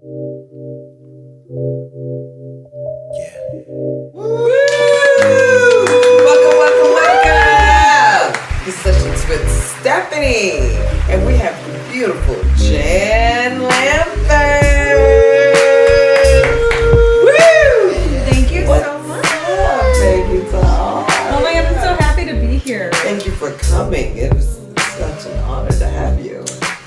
Woo! Welcome. The Sessions with Stephanie. And we have the beautiful Jen Lamphers. Woo! Thank you What's so much. up, baby doll? Oh my god, I'm so happy to be here. Thank you for coming. It was such an honor to have you.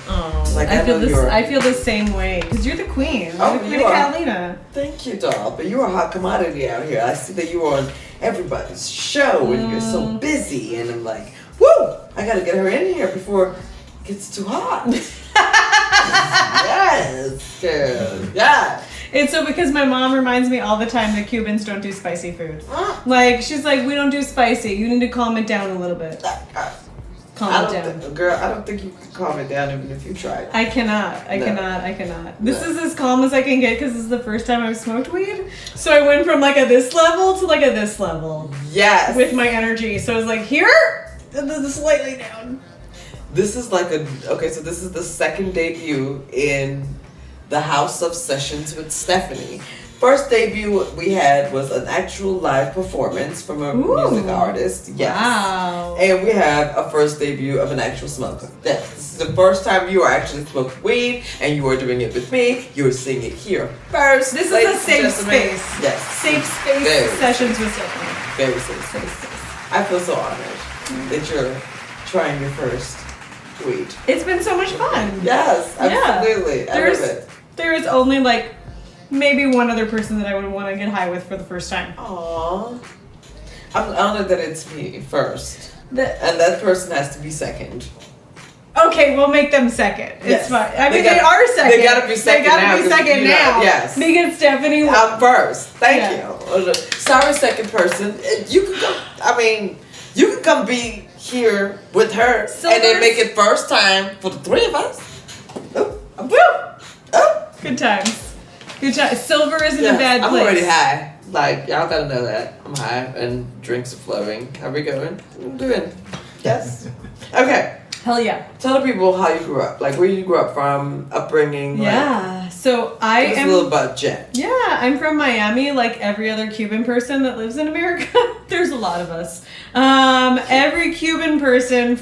Oh, Like, I feel know this. you're- I feel the same way because you're the queen. Oh, You're the queen you of are. Catalina. Thank you, doll. But you're a hot commodity out here. I see that you were on everybody's show and you're so busy. And I'm like, woo! I gotta get her in here before it gets too hot. Yes, girl. Yeah. It's so because my mom reminds me all the time that Cubans don't do spicy food. Like she's like, we don't do spicy. You need to calm it down a little bit. Calm it down. Girl, I don't think you can calm it down even if you tried. I cannot. I No. cannot. This No. is as calm as I can get because this is the first time I've smoked weed. So I went from like a this level to like a this level Yes. with my energy. So I was like here and then slightly down. This is like so this is the second debut in the House of Sessions with Stephanie. First debut we had was an actual live performance from a music artist. Yes. Wow. And we have a first debut of an actual smoker. Yes. This is the first time you are actually smoking weed and you are doing it with me. You're seeing it here first. This is ladies a and safe gentlemen. space. Yes. Safe space Very. sessions with Stephanie. Very safe space. I feel so honored that you're trying your first weed. It's been so much fun. Yes, absolutely. I love it. There is only like maybe one other person that I would want to get high with for the first time. Aww. I'm honored that it's me first. The- And that person has to be second. Okay, we'll make them second. It's Yes. fine. I mean, They they got- are second. they gotta be second They gotta now, be 'cause, second you know, now. yes. Because Stephanie. I'm first. Thank Yeah. you. Sorry, second person. You can come. I mean, you can come be here with her and then make it first time for the three of us. Oh, oh. Good times. Good times. Silver isn't Yes, a bad I'm place. already high. Like, y'all gotta know that. I'm high and drinks are flowing. How we going? I'm good. Yes. Okay. Hell yeah. Tell the people how you grew up. Like, where you grew up from, upbringing. Yeah. So I Like, am. a little about Jen. Yeah, I'm from Miami, like every other Cuban person that lives in America. There's a lot of us. Every Cuban person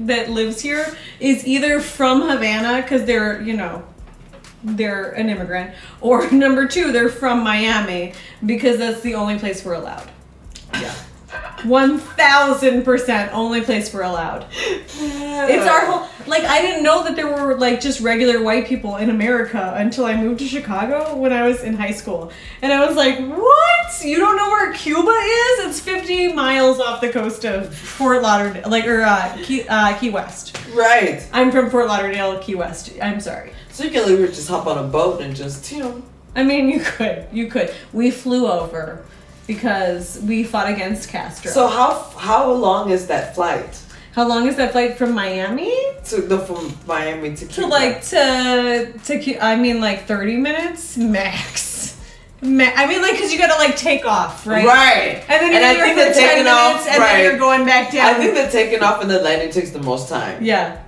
that lives here is either from Havana because they're an immigrant, or number two, they're from Miami because that's the only place we're allowed. Yeah. 1000% only place we're allowed. It's our whole, I didn't know that there were just regular white people in America until I moved to Chicago when I was in high school. And I was like, what? You don't know where Cuba is? It's 50 miles off the coast of Fort Lauderdale, Key West. Right. I'm from Fort Lauderdale, Key West. I'm sorry. So you can literally just hop on a boat and just, I mean, you could. We flew over because we fought against Castro. So how long is that flight? How long is that flight from Miami? From Miami to Cuba? I mean, 30 minutes max. I mean, because you gotta take off, right? Right. And then you're here for 10 minutes, and then you're going back down. I think that taking off and the landing takes the most time. Yeah.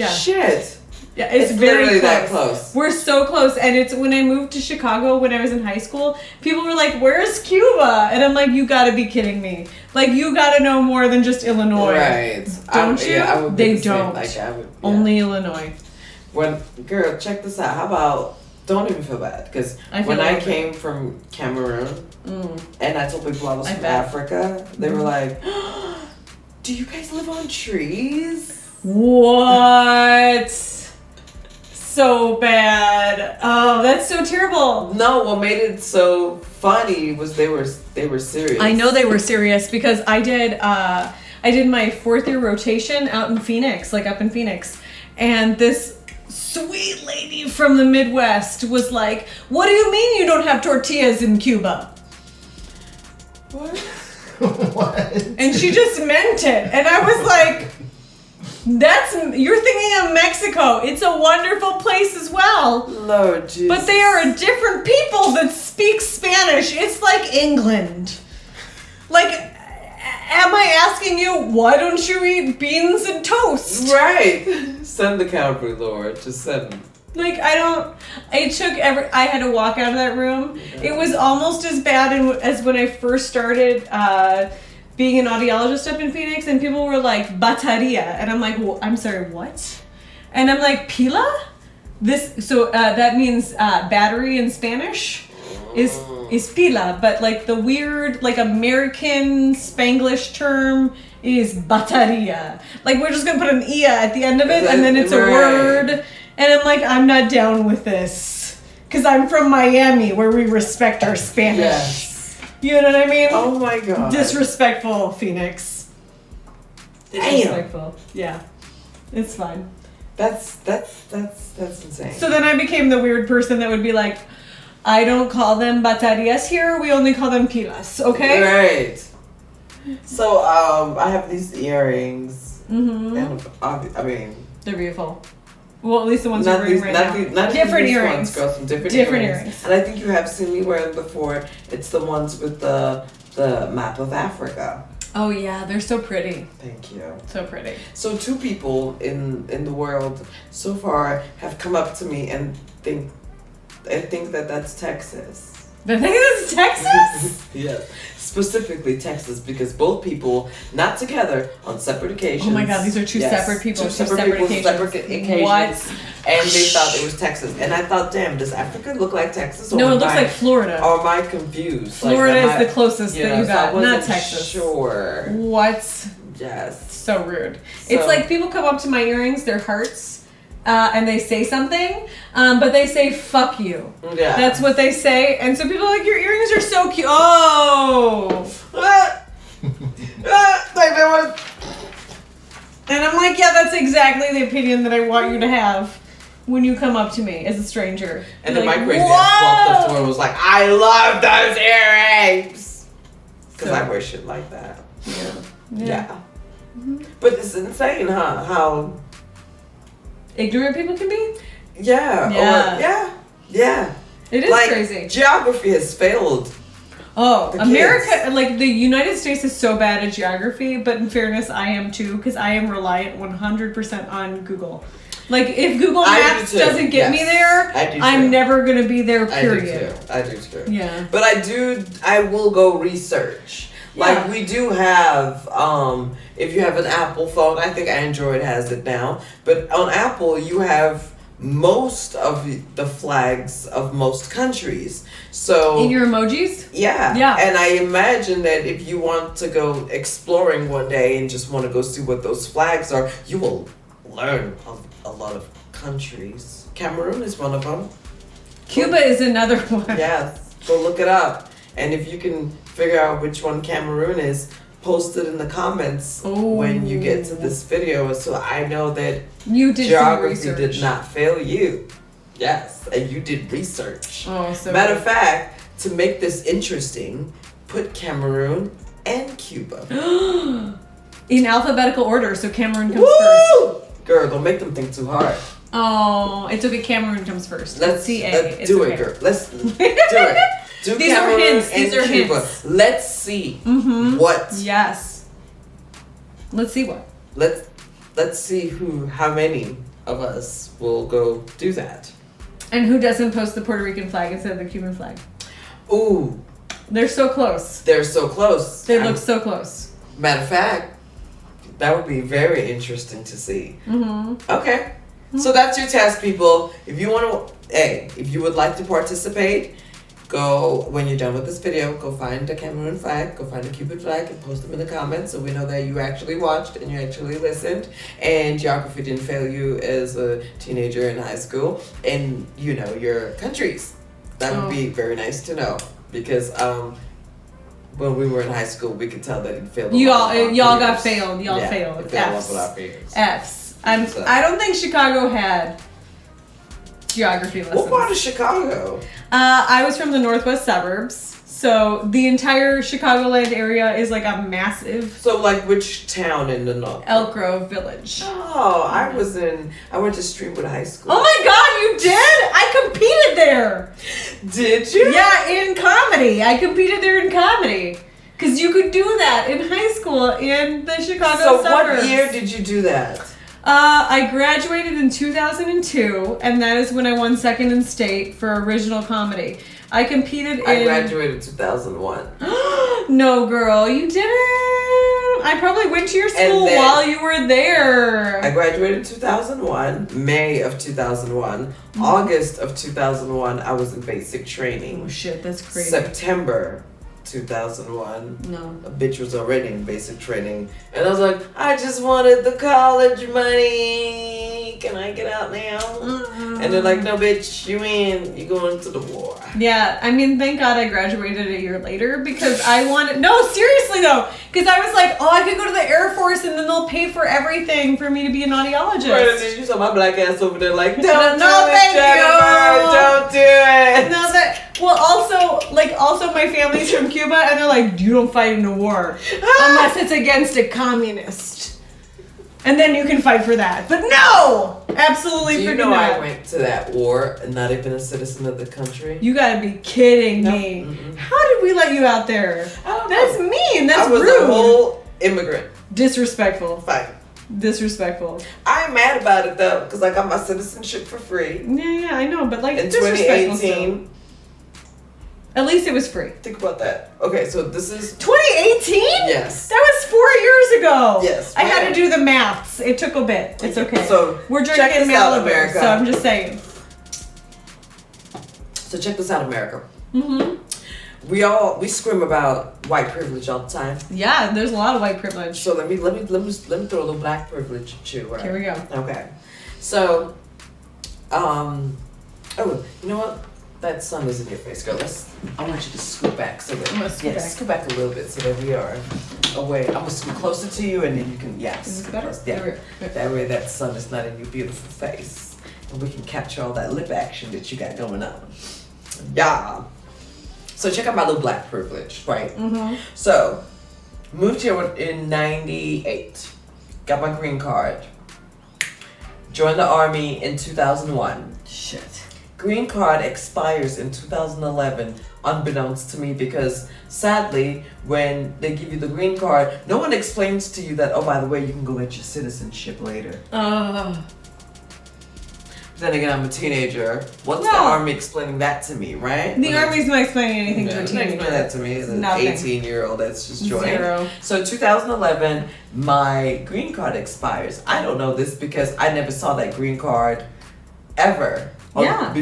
Shit. Yeah, it's very literally close. that close. We're so close, and it's when I moved to Chicago when I was in high school. People were like, "Where's Cuba?" And I'm like, "You gotta be kidding me! You gotta know more than just Illinois, right? Don't you? Yeah, I would be they the same. don't. Only Illinois. Girl, check this out. How about? Don't even feel bad because when I came from Cameroon and I told people I was from Africa, they were like, "Do you guys live on trees?" What? So bad. Oh, that's so terrible. No, what made it so funny was they were serious. I know they were serious because I did my 4th year rotation out in Phoenix, up in Phoenix, and this sweet lady from the Midwest was like, "What do you mean you don't have tortillas in Cuba?" What? What? And she just meant it, and I was like, you're thinking of Mexico. It's a wonderful place as well. Lord Jesus. But they are a different people that speak Spanish. It's like England. Am I asking you, why don't you eat beans and toast? Right. Send the cavalry, Lord. Just send them. Like, I had to walk out of that room. It was almost as bad as when I first started being an audiologist up in Phoenix, and people were like, bateria. And I'm like, well, I'm sorry, what? And I'm like, pila? That means battery in Spanish is pila, but like the weird, like American Spanglish term is bateria. Like, we're just gonna put an ia at the end of it, and then it's a word. And I'm like, I'm not down with this. Because I'm from Miami, where we respect our Spanish. Yes. You know what I mean? Oh my God. Disrespectful, Phoenix. Disrespectful. Yeah. It's fine. That's insane. So then I became the weird person that would be like, I don't call them baterias here, we only call them pilas, okay? Right. So, I have these earrings. Mm-hmm. And, I mean... They're beautiful. Well, at least the ones you're wearing right now. Not different these earrings. Ones, girl, some different earrings. And I think you have seen me wear them before. It's the ones with the map of Africa. Oh yeah, they're so pretty. Thank you. So pretty. So 2 people in the world so far have come up to me and think that that's Texas. They think it's Texas? Yes. Specifically Texas, because both people, not together, on separate occasions. Oh my God, these are two separate people. Two separate occasions. Separate occasions. What? And they thought it was Texas. And I thought, damn, does Africa look like Texas? Or no, it looks like Florida. Or am I confused? Florida is the closest that you got, not Texas. Sure. What? Yes. So rude. It's like people come up to my earrings, they're hearts. And they say something, but they say "fuck you." Yeah, that's what they say, and so people are like, "Your earrings are so cute." Oh, and I'm like, "Yeah, that's exactly the opinion that I want you to have when you come up to me as a stranger." And then my crazy ass walked up to her and was like, "I love those earrings," because I wear shit like that. Yeah. Mm-hmm. But it's insane, huh? How ignorant people can be? Yeah. It is crazy. Geography has failed. Oh, America, like the United States is so bad at geography, but in fairness, I am too, because I am reliant 100% on Google. Like, if Google Maps doesn't get me there, I'm never going to be there, period. I do too. Yeah. But I will go research. Like, we do have, if you have an Apple phone, I think Android has it now, but on Apple, you have most of the flags of most countries. So in your emojis? Yeah. And I imagine that if you want to go exploring one day and just want to go see what those flags are, you will learn a lot of countries. Cameroon is one of them. Cuba is another one. Yes. Go look it up. And if you can figure out which one Cameroon is, post it in the comments when you get to this video, so I know that you did geography did not fail you. Yes, and you did research. Oh, so matter of fact, to make this interesting, put Cameroon and Cuba in alphabetical order, so Cameroon comes first. Girl, don't make them think too hard. Oh, it's okay. Cameroon comes first. Let's do it, girl. Let's do it. These are hints. These are hints. Let's see what. Yes. Let's see what. Let's see how many of us will go do that. And who doesn't post the Puerto Rican flag instead of the Cuban flag? Ooh. They're so close. They're so close. They look so close. Matter of fact, that would be very interesting to see. Okay. So that's your test, people. If you if you would like to participate, go, when you're done with this video, go find a Cameroon flag, go find a Cuban flag, and post them in the comments so we know that you actually watched and you actually listened, and geography didn't fail you as a teenager in high school, and you know your countries. That would be very nice to know, because when we were in high school, we could tell that it failed. Y'all got failed. Y'all failed. F's. I don't think Chicago had geography lessons. What part of Chicago? I was from the northwest suburbs, so the entire Chicagoland area is like a massive. So, like, which town in the north? Elk Grove Village. Oh, I went to Streamwood High School. Oh my God, you did? I competed there. Did you? Yeah, in comedy. I competed there in comedy. Because you could do that in high school in the Chicago suburbs. So what year did you do that? I graduated in 2002, and that is when I won second in state for original comedy. I competed I graduated 2001. No, girl, you didn't. I probably went to your school while you were there. I graduated 2001, May of 2001. August of 2001, I was in basic training. Oh, shit, that's crazy. September 2001. No. A bitch was already in basic training. And I was like, I just wanted the college money. Can I get out now? And they're like, no, bitch, you in. You going to the war. Yeah, I mean, thank God I graduated a year later because I wanted... No, seriously, though. Because I was like, I could go to the Air Force and then they'll pay for everything for me to be an audiologist. Right, and then you saw my black ass over there like, don't do it, Jennifer. Don't do it. No, well, also my family's from Cuba and they're like, you don't fight in a war unless it's against a communist. And then you can fight for that. But no! Absolutely freaking not. I went to that war and not even a citizen of the country? You gotta be kidding me. Mm-mm. How did we let you out there? That's mean. That's rude. I was a whole immigrant. Disrespectful. Fine. Disrespectful. I'm mad about it though, because I got my citizenship for free. Yeah, I know, but like in 2018. At least it was free. Think about that. Okay, so this is 2018? Yes. That was 4 years ago. Yes. I had to do the maths. It took a bit. It's okay. So we're drinking Malibu, America. So I'm just saying. So check this out, America. Mm-hmm. We scream about white privilege all the time. Yeah, there's a lot of white privilege. So let me throw a little black privilege at you. Right? Here we go. Okay. So, oh, you know what? That sun is in your face, girl. I want you to scoot back so that scoot back a little bit so that we are away. I'm gonna scoot closer to you, and then you can Is this better? Yeah. That way, that sun is not in your beautiful face, and we can capture all that lip action that you got going on. Yeah. So check out my little black privilege, right? Mm-hmm. So moved here in '98. Got my green card. Joined the army in 2001. Shit. Green card expires in 2011, unbeknownst to me, because sadly, when they give you the green card, no one explains to you that, oh, by the way, you can go get your citizenship later. Then again, I'm a teenager. What's the army explaining that to me, right? The army's not explaining anything to a teenager. Explain that to me as an 18-year-old that's just joined. Zero. So 2011, my green card expires. I don't know this because I never saw that green card ever. Yeah.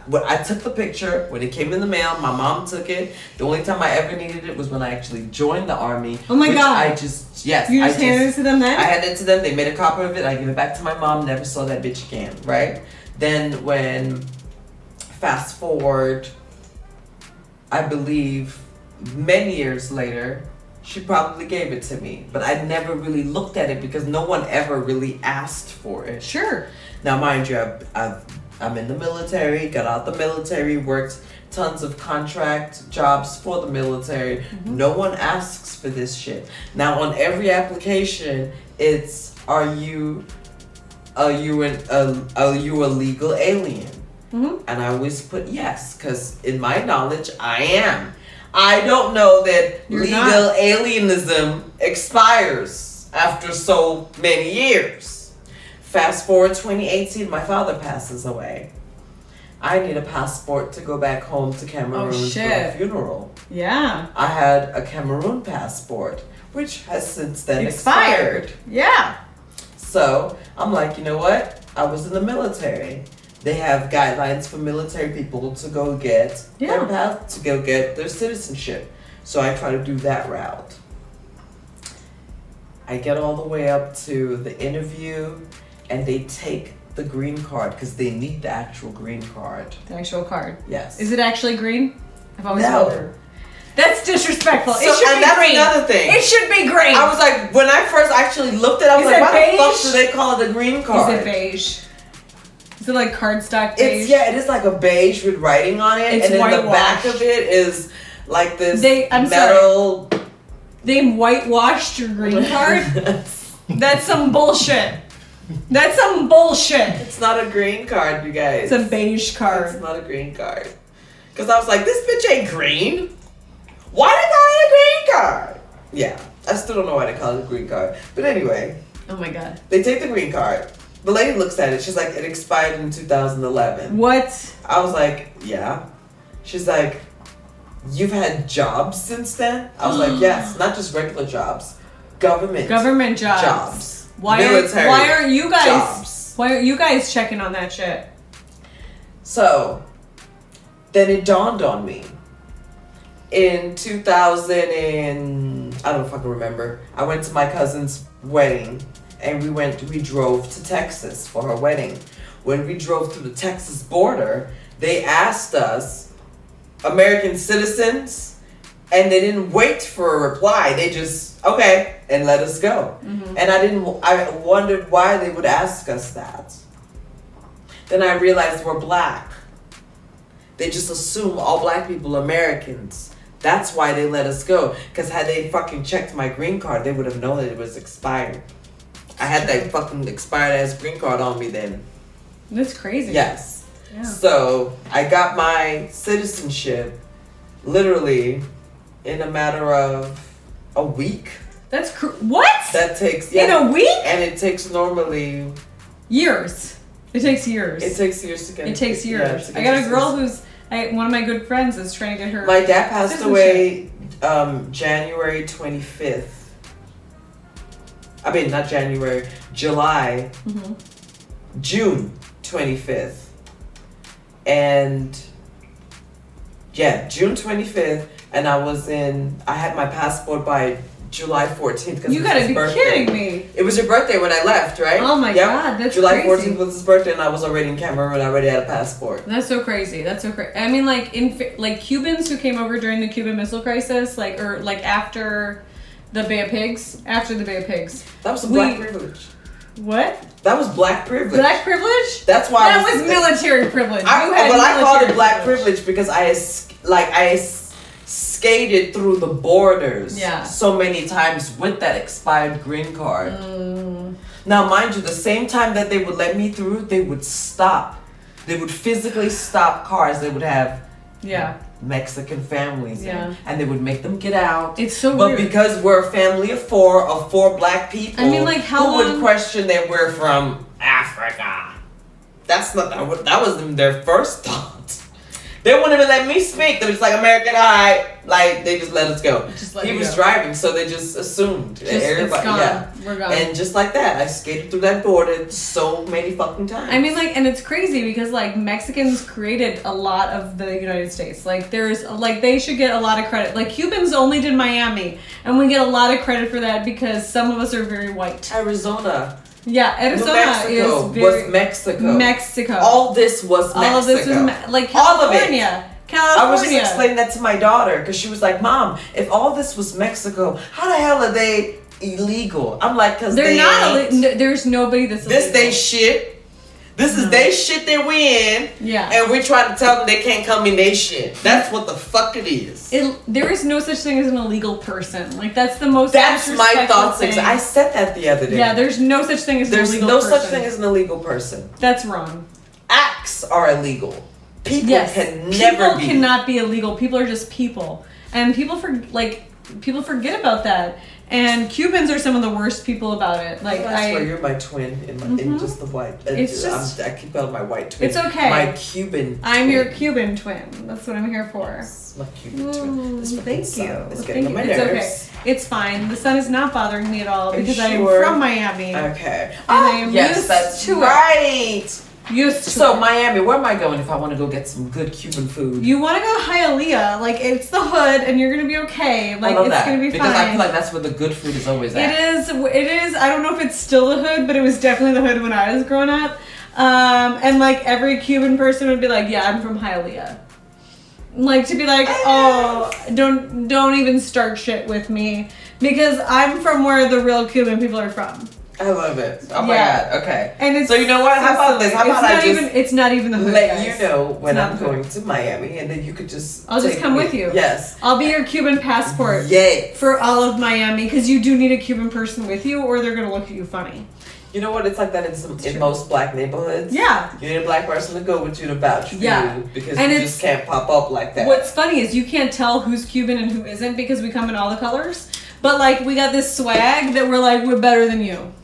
When I took the picture, when it came in the mail, my mom took it. The only time I ever needed it was when I actually joined the army. Oh my God. You just handed it to them then? I handed it to them. They made a copy of it. I gave it back to my mom. Never saw that bitch again, right? Then when, fast forward, I believe many years later, she probably gave it to me. But I never really looked at it because no one ever really asked for it. Sure. Now, mind you, I'm in the military, got out the military, worked tons of contract jobs for the military. Mm-hmm. No one asks for this shit. Now, on every application, it's are you a legal alien? Mm-hmm. And I always put yes, because in my knowledge, I am. I don't know that legal alienism expires after so many years. Fast forward 2018, my father passes away. I need a passport to go back home to Cameroon for a funeral. Yeah. I had a Cameroon passport, which has since then expired. Yeah. So I'm like, you know what? I was in the military. They have guidelines for military people to go get their citizenship. So I try to do that route. I get all the way up to the interview. And they take the green card because they need the actual green card. The actual card? Yes. Is it actually green? I've always wondered. That's disrespectful. So, it should be green. That's another thing. It should be green. I was like, when I first actually looked at it, I was like, why the fuck do they call it a green card? Is it beige? Is it like cardstock beige? It is like a beige with writing on it. It's and then the back of it is like this metal. Sorry. They whitewashed your green card? That's some bullshit. That's some bullshit. It's not a green card, you guys. It's a beige card. It's not a green card. Because I was like, this bitch ain't green. Why they call it a green card? Yeah, I still don't know why they call it a green card. But anyway. Oh my God. They take the green card. The lady looks at it. She's like, it expired in 2011. What? I was like, yeah. She's like, you've had jobs since then? I was like, yes. Not just regular jobs. Government jobs. Why aren't you guys checking on that shit? So, then it dawned on me. In 2000 and... I don't fucking remember. I went to my cousin's wedding. And we drove to Texas for her wedding. When we drove through the Texas border, they asked us, American citizens, and they didn't wait for a reply. They just, okay, and let us go. Mm-hmm. And I wondered why they would ask us that. Then I realized we're black. They just assume all black people are Americans. That's why they let us go. Because had they fucking checked my green card, they would have known that it was expired. I had that fucking expired ass green card on me then. That's crazy. Yes. Yeah. So I got my citizenship literally in a matter of a week. That's what? That takes in a week? And it takes normally years. It takes years. It takes years to get. It takes years. I got a girl who's one of my good friends is trying to get her. My dad passed away January 25th. I mean, not January, July, June 25th. And yeah, June 25th. And I had my passport by July 14th. You gotta be kidding me. It was your birthday when I left, right? Oh my God, that's July crazy. 14th was his birthday and I was already in Cameroon. I already had a passport. That's so crazy. That's so crazy. I mean, like Cubans who came over during the Cuban Missile Crisis, after the Bay of Pigs. After the Bay of Pigs. That was black privilege. What? That was black privilege. Black privilege? That's why that was military privilege. I called it black privilege because I skated through the borders so many times with that expired green card. Now, mind you, the same time that they would let me through, they would stop. They would physically stop cars. They would have Mexican families in, and they would make them get out. It's so but weird. Because we're a family of four black people, I mean, like, who would question that we're from Africa? That wasn't their first thought. They wouldn't even let me speak. They were just like, American, all right. Like, they just let us go. He was driving, so they just assumed. Everybody, it's gone. We're gone. And just like that, I skated through that border so many fucking times. I mean, and it's crazy because, Mexicans created a lot of the United States. They should get a lot of credit. Cubans only did Miami, and we get a lot of credit for that because some of us are very white. Arizona. Yeah, Arizona was Mexico. Mexico. All this was Mexico. All of this was California. All of it. California. I was just explaining that to my daughter because she was like, Mom, if all this was Mexico, how the hell are they illegal? I'm like, because they're not illegal. There's nobody that's illegal. This they shit. This is they shit that we in. Yeah. And we're trying to tell them they can't come in they shit. That's what the fuck it is. There is no such thing as an illegal person. That's the most That's my thoughts. thing. I said that the other day. Yeah, there's no such thing as an illegal person. There's no such thing as an illegal person. That's wrong. Acts are illegal. People cannot be illegal. People are just people. And people forget about that. And Cubans are some of the worst people about it. I swear you're my twin in just the white. I keep calling my white twin. It's okay. My Cuban twin. I'm your Cuban twin. That's what I'm here for. My Cuban twin. Thank you. It's getting on my nerves. It's okay. It's fine. The sun is not bothering me at all because I am from Miami. Okay. And I am used to it. So Miami, where am I going if I want to go get some good Cuban food? You want to go to Hialeah, it's the hood, and you're gonna be okay. It's gonna be fine. Because I feel like that's where the good food is always at. It is. I don't know if it's still the hood, but it was definitely the hood when I was growing up. And every Cuban person would be like, "Yeah, I'm from Hialeah." To be like, "Oh, don't even start shit with me," because I'm from where the real Cuban people are from. I love it. Oh my God. Okay. And so you know what? How about this? How about it's not even the hood, let guys. you know when I'm going to Miami, and then you could just. I'll just come with you. Yes. I'll be your Cuban passport. Yes. For all of Miami, because you do need a Cuban person with you, or they're gonna look at you funny. You know what? It's like that in most black neighborhoods. Yeah. You need a black person to go with you to vouch for you because and you just can't pop up like that. What's funny is you can't tell who's Cuban and who isn't because we come in all the colors. But we got this swag that we're better than you.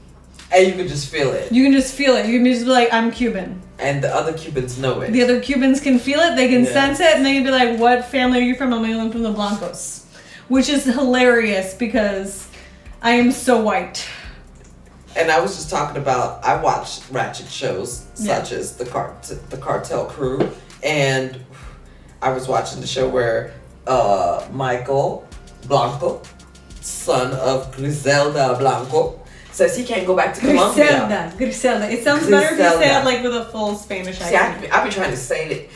And you can just feel it. You can just feel it. You can just be like, I'm Cuban. And the other Cubans know it. The other Cubans can feel it. They can sense it. And they can be like, what family are you from? I'm from the Blancos. Which is hilarious because I am so white. And I was just talking about, I watch ratchet shows such as the Cartel Crew. And I was watching the show where Michael Blanco, son of Griselda Blanco, says he can't go back to Colombia. Griselda. It sounds better if you say it like with a full Spanish accent. See, I be trying to say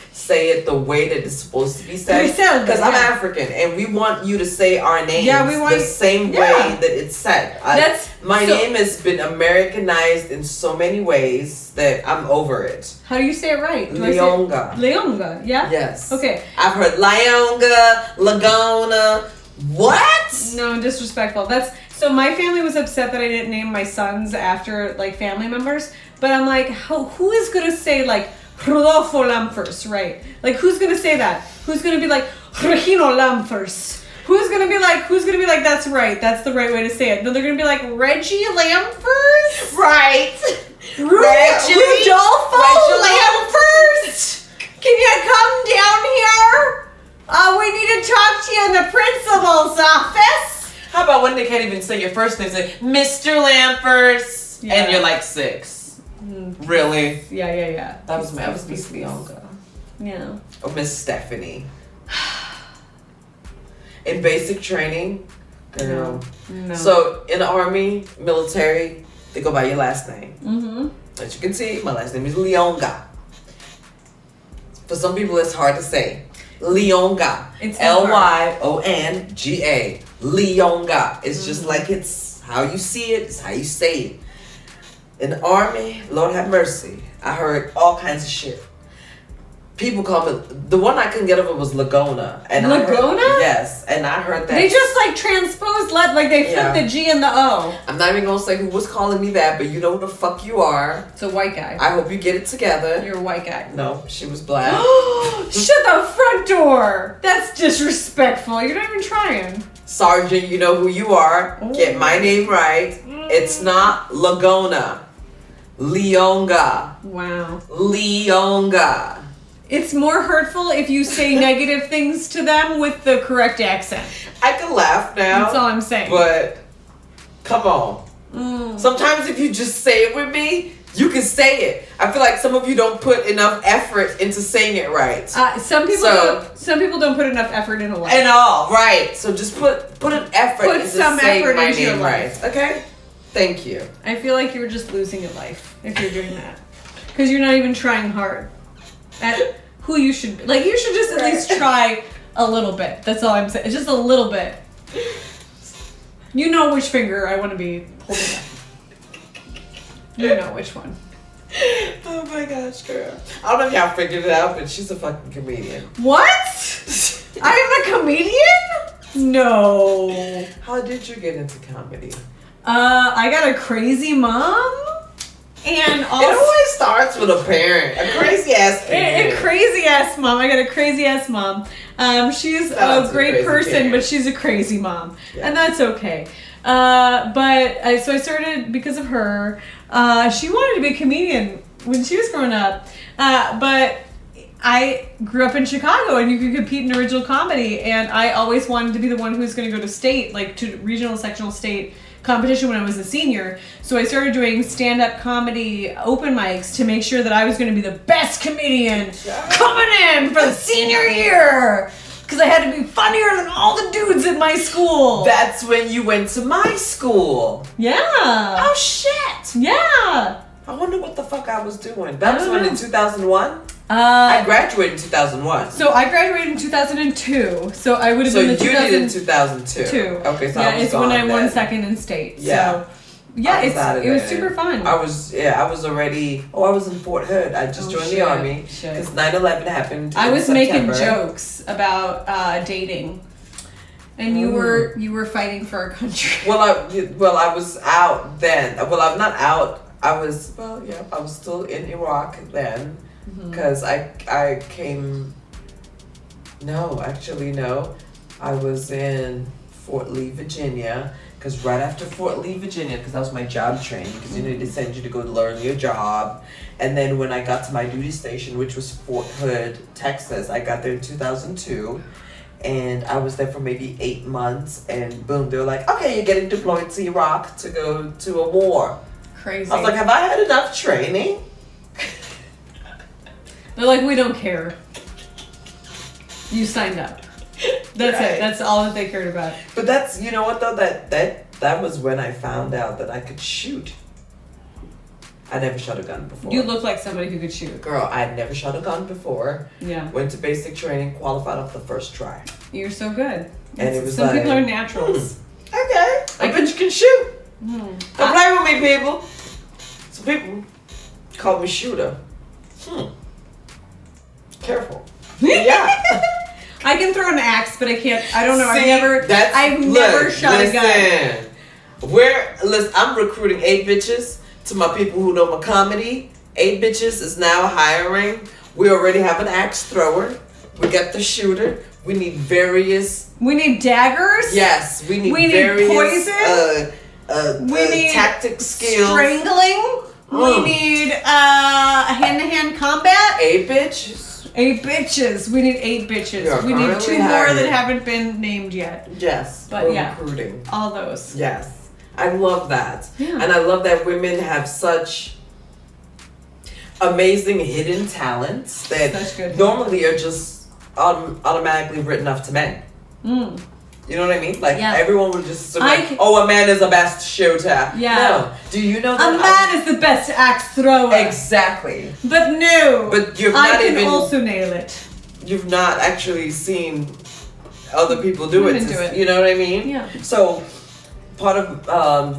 it the way that it's supposed to be said. Because I'm African, and we want you to say our names the same way that it's said. My name has been Americanized in so many ways that I'm over it. How do you say it right? Leonga. Leonga, yeah? Yes. Okay. I've heard Leonga, Lagona. What? No, disrespectful. So my family was upset that I didn't name my sons after like family members, but I'm like, who is gonna say like Rodolfo Lamphers, right? Like who's gonna say that? Who's gonna be like Regino Lamphers? Who's gonna be like that's right, that's the right way to say it? No, they're gonna be like Reggie Lamphers? Right. Rodolfo Lamphers? Can you come down here? We need to talk to you in the principal's office. How about when they can't even say your first name? Say, Mr. Lamphers. Yeah. And you're like 6. Really? Yeah. That was Miss Leonga. Yeah. Or Miss Stephanie. In basic training, girl. No. So in the army, military, they go by your last name. Mm-hmm. As you can see, my last name is Leonga. For some people, it's hard to say. Leonga. It's Lyonga. Leonga. It's just like it's how you see it, it's how you say it. In the army, Lord have mercy, I heard all kinds of shit. People call it, the one I couldn't get over was Lagona. And Lagona? Yes, and I heard that. They just like transposed, like they flipped the G and the O. I'm not even gonna say who was calling me that, but you know who the fuck you are. It's a white guy. I hope you get it together. You're a white guy. No, she was black. Shut the front door! That's disrespectful. You're not even trying. Sergeant, you know who you are. Get my name right. It's not Lagona. Leonga. Wow. Leonga. It's more hurtful if you say negative things to them with the correct accent. I can laugh now. That's all I'm saying. But, come on. Sometimes if you just say it with me, you can say it. I feel like some of you don't put enough effort into saying it right. Some people don't put enough effort into life. And all, right. So just put an effort into saying my name right. Okay? Thank you. I feel like you're just losing your life if you're doing that. Because you're not even trying hard at who you should be. Like, you should just at least try a little bit. That's all I'm saying. Just a little bit. You know which finger I want to be holding up. You know which one. Oh my gosh, girl. I don't know if y'all figured it out, but she's a fucking comedian. What? I am a comedian? No. How did you get into comedy? I got a crazy mom. And also, it always starts with a parent. A crazy ass parent. A crazy ass mom. I got a crazy ass mom. She's a great person, parent. But she's a crazy mom. Yeah. And that's okay. So I started because of her. She wanted to be a comedian when she was growing up. But I grew up in Chicago and you could compete in original comedy. And I always wanted to be the one who was going to go to state, like to regional, sectional, state competition when I was a senior. So I started doing stand-up comedy open mics to make sure that I was going to be the best comedian coming in for the senior year. Because I had to be funnier than all the dudes at my school. That's when you went to my school. Yeah. Oh, shit. Yeah. I wonder what the fuck I was doing. That was when in 2001? I graduated in 2001. So I graduated in 2002. So I would have been the 2000. So you did in 2002. Okay, so yeah, it's when I won second in state. Yeah. So yeah, it was super fun. I was already. I was in Fort Hood. I just joined the army because 9/11 happened. I was making jokes about dating, and you were fighting for our country. Well, I was out then. Well, I'm not out. I was still in Iraq then. Because I came, no, I was in Fort Lee, Virginia, Because right after Fort Lee, Virginia, because that was my job training, because you know they send you to go learn your job. And then when I got to my duty station, which was Fort Hood, Texas, I got there in 2002. And I was there for maybe 8 months, and boom, they were like, okay, you're getting deployed to Iraq to go to a war. Crazy. I was like, have I had enough training? They're like, we don't care. You signed up. That's right. It. That's all that they cared about. But that's, you know what though, that was when I found out that I could shoot. I never shot a gun before. You look like somebody who could shoot. Girl, I'd never shot a gun before. Yeah. Went to basic training, qualified off the first try. You're so good. And it was some like, people are naturals. Okay. I bet you can shoot. Don't play with me, people. So people call me shooter. Careful. Yeah. I can throw an axe, but I can't. I don't know. See, I've never shot a gun. Listen, I'm recruiting 8 bitches. To my people who know my comedy, 8 bitches is now hiring. We already have an axe thrower. We got the shooter. We need various. We need daggers. Yes, we need various poison. We need tactic skills. Strangling. We need hand-to-hand combat. 8 bitches. 8 bitches. We need 8 bitches. You're we need 2 more hired. that haven't been named yet. Yes, but we're yeah, recruiting. All those. Yes. I love that. Yeah. And I love that women have such amazing hidden talents that normally are just automatically written off to men. You know what I mean? Like everyone would just assume a man is the best shooter. Yeah. No. Do you know that a man is the best axe thrower? Exactly. But no. But you've I not can even also nail it. You've not actually seen other people do it. You know what I mean? Yeah. So part of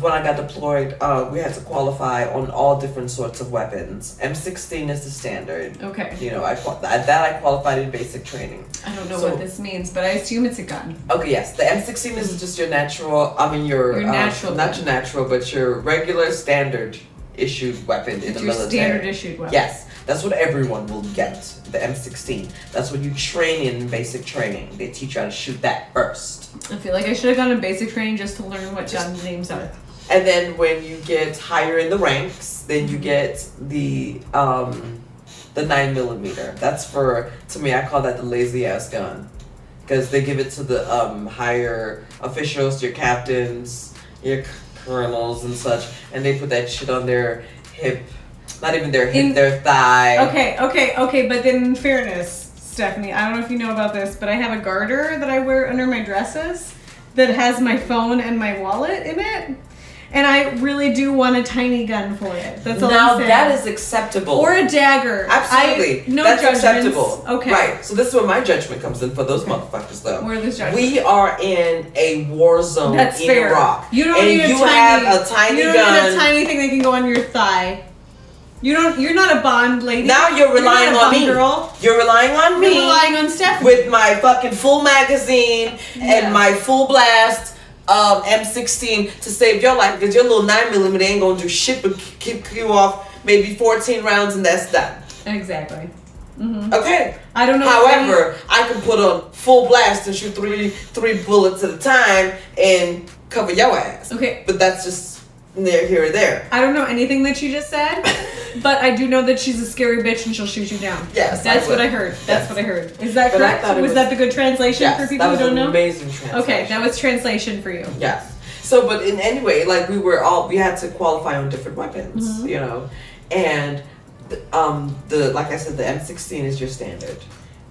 when I got deployed, we had to qualify on all different sorts of weapons. M16 is the standard. Okay. You know, I qualified in basic training. I don't know what this means, but I assume it's a gun. Okay, yes. The M16 is just your natural, your natural not your natural, but your regular standard issued weapon in the military. Standard issued weapon. Yes. That's what everyone will get, the M16. That's what you train in basic training. They teach you how to shoot that first. I feel like I should have gone to basic training just to learn what gun names are. And then when you get higher in the ranks, then you get the 9mm. That's to me, I call that the lazy ass gun. Because they give it to the higher officials, your captains, your colonels and such, and they put that shit on their hip. Not even their hip, their thigh. Okay, but then in fairness, Stephanie, I don't know if you know about this, but I have a garter that I wear under my dresses that has my phone and my wallet in it. And I really do want a tiny gun for it. That's all I'm saying. Now that is acceptable. Or a dagger. Absolutely. That's acceptable. Okay. Right. So this is where my judgment comes in for those motherfuckers though. Where is judgment? We are in a war zone in Iraq. You don't need have a tiny gun. You don't need a tiny thing that can go on your thigh. You're not a Bond lady. Now you're relying on me. Girl. You're relying on me. You're relying on Stephanie. With my fucking full magazine and my full blast M16 to save your life, because your little 9mm ain't gonna do shit but kick you off maybe 14 rounds and that's done. Exactly. Okay. I don't know. However, I can put on full blast and shoot three bullets at a time and cover your ass. Okay. But that's just here or there. I don't know anything that she just said, but I do know that she's a scary bitch and she'll shoot you down. Yes, that's what I heard. That's what I heard. Is that correct? Was that the good translation for people who don't know? Amazing translation. Okay, that was translation for you. Yes. So, but in any way, like we had to qualify on different weapons, you know, and like I said, the M16 is your standard.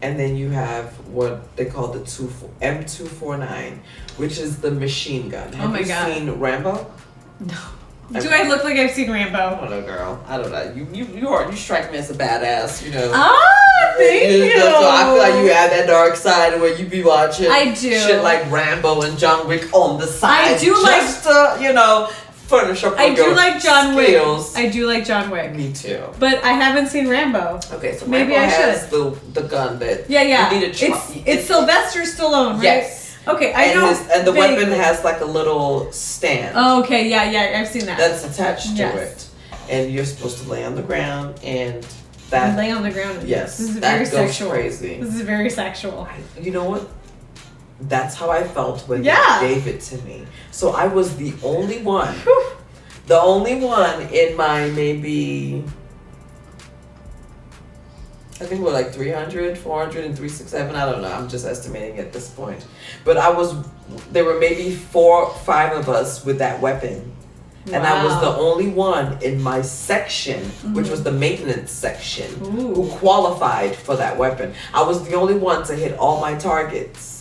And then you have what they call the M249, which is the machine gun. Have you seen Rambo? No. Do I look like I've seen Rambo? I don't know, girl. I don't know. You strike me as a badass, you know. Ah, thank you. So I feel like you have that dark side where you be watching shit like Rambo and John Wick on the side. I do just to, furnish up I do like John Wick. skills. I do like John Wick. Me too. But I haven't seen Rambo. Okay, so maybe Rambo I has should. the gun that Yeah. you need to it's Sylvester Stallone, right? Yes. Okay, I know. And the weapon has like a little stand. Oh, okay, yeah, I've seen that. That's attached to it. And you're supposed to lay on the ground and that... lay on the ground. Yes. This is very sexual. Crazy. This is very sexual. You know what? that's how I felt when they gave it to me. So I was the only one. The only one in my maybe, I think we're like 300, 400, and 367. I don't know. I'm just estimating at this point. But there were maybe 4 or 5 of us with that weapon. And I was the only one in my section, which was the maintenance section, who qualified for that weapon. I was the only one to hit all my targets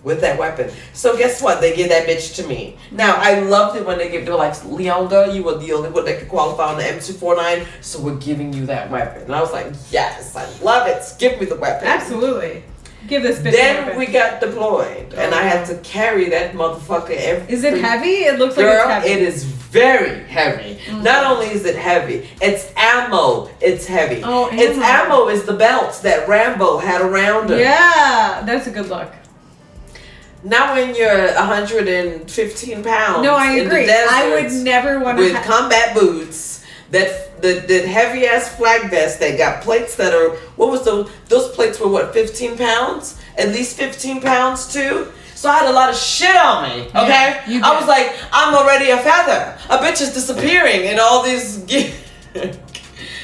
with that weapon. So guess what? They gave that bitch to me. Now, I loved it when they were like, Leonda, you were the only one that could qualify on the M249, so we're giving you that weapon. And I was like, yes, I love it. Give me the weapon. Absolutely. Give this bitch Then we got deployed, and I had to carry that motherfucker every... Is it heavy? It looks like it's heavy. It is very heavy. Not only is it heavy, it's ammo. It's heavy. Oh, ammo. Its ammo is the belts that Rambo had around him. Yeah, that's a good look. Now when you're 115 pounds, no, I agree. In the desert, I would never want to with combat boots, that heavy ass flag vest that got plates that are those plates were what, 15 pounds? At least 15 pounds too. So I had a lot of shit on me. Okay, yeah, I was like, I'm already a feather. A bitch is disappearing in all these.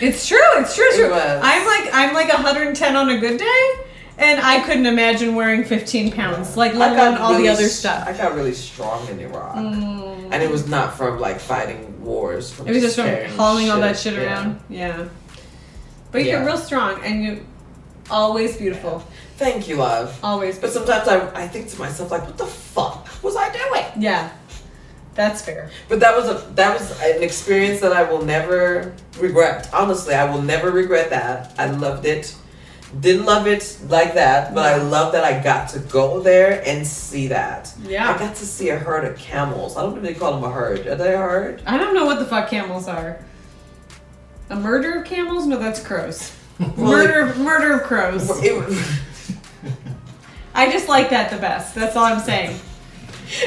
It's true. It's true. I'm like 110 on a good day. And I couldn't imagine wearing 15 pounds, let alone all the other stuff. I got really strong in Iraq. And it was not from, like, fighting wars. It was just from hauling all that shit around. Yeah. But you're real strong, and you're always beautiful. Thank you, love. Always beautiful. But sometimes I think to myself, like, what the fuck was I doing? Yeah. That's fair. But that was an experience that I will never regret. Honestly, I will never regret that. I loved it. Didn't love it like that, but I love that I got to go there and see that. Yeah. I got to see a herd of camels. I don't know if they call them a herd. Are they a herd? I don't know what the fuck camels are. A murder of camels? No, that's crows. Murder of crows. I just like that the best. That's all I'm saying.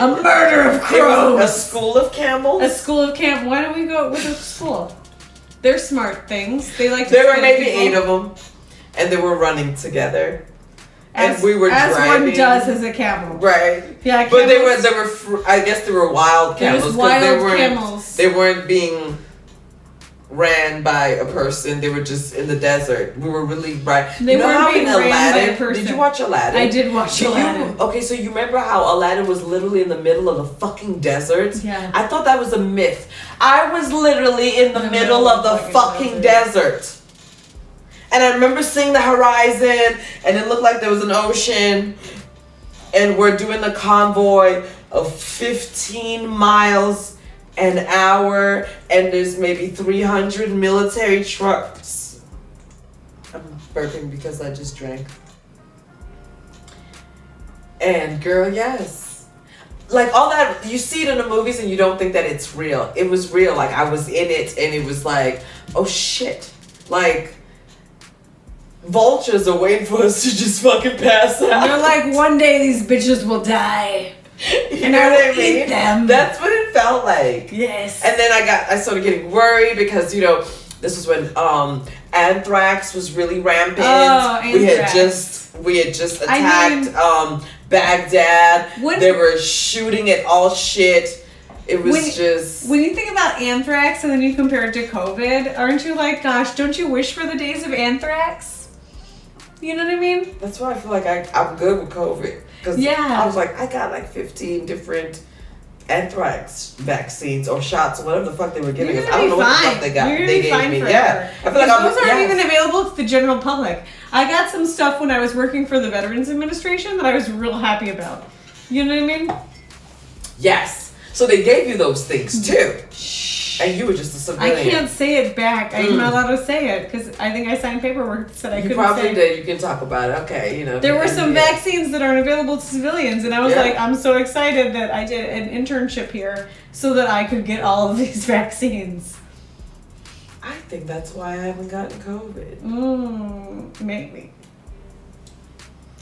A murder of crows. A school of camels? A school of camels. Why don't we go with a school? They're smart things. They like to There were maybe 8 of them. And they were running together, and we were driving. As one does as a camel, right? Yeah, but they were. I guess they were wild camels. Camels. They weren't being ran by a person. They were just in the desert. We were really right. They weren't being ran by a person. Did you watch Aladdin? I did watch Aladdin. Okay, so you remember how Aladdin was literally in the middle of the fucking desert? Yeah. I thought that was a myth. I was literally in the middle of the fucking desert. And I remember seeing the horizon, and it looked like there was an ocean. And we're doing the convoy of 15 miles an hour, and there's maybe 300 military trucks. I'm burping because I just drank. And girl, yes. Like all that, you see it in the movies and you don't think that it's real. It was real. Like I was in it, and it was like, oh shit. Like, vultures are waiting for us to just fucking pass out. They're like, one day these bitches will die. You know what I mean? Them. That's what it felt like. Yes. And then I started getting worried because, this was when anthrax was really rampant. Oh, anthrax. We had just attacked Baghdad. They were shooting at all shit. It was just... When you think about anthrax and then you compare it to COVID, aren't you like, gosh, don't you wish for the days of anthrax? You know what I mean? That's why I feel like I'm good with COVID. Because I was like, I got like 15 different anthrax vaccines or shots or whatever the fuck they were giving us. I don't know what the fuck they got. You're gonna be fine forever. Yeah. I feel like those aren't even available to the general public. I got some stuff when I was working for the Veterans Administration that I was real happy about. You know what I mean? Yes. So they gave you those things too. And you were just a civilian. I can't say it back. I'm not allowed to say it because I think I signed paperwork that said I couldn't say it. You probably did. You can talk about it. Okay, There were some vaccines that aren't available to civilians, and I was like, I'm so excited that I did an internship here so that I could get all of these vaccines. I think that's why I haven't gotten COVID. Maybe.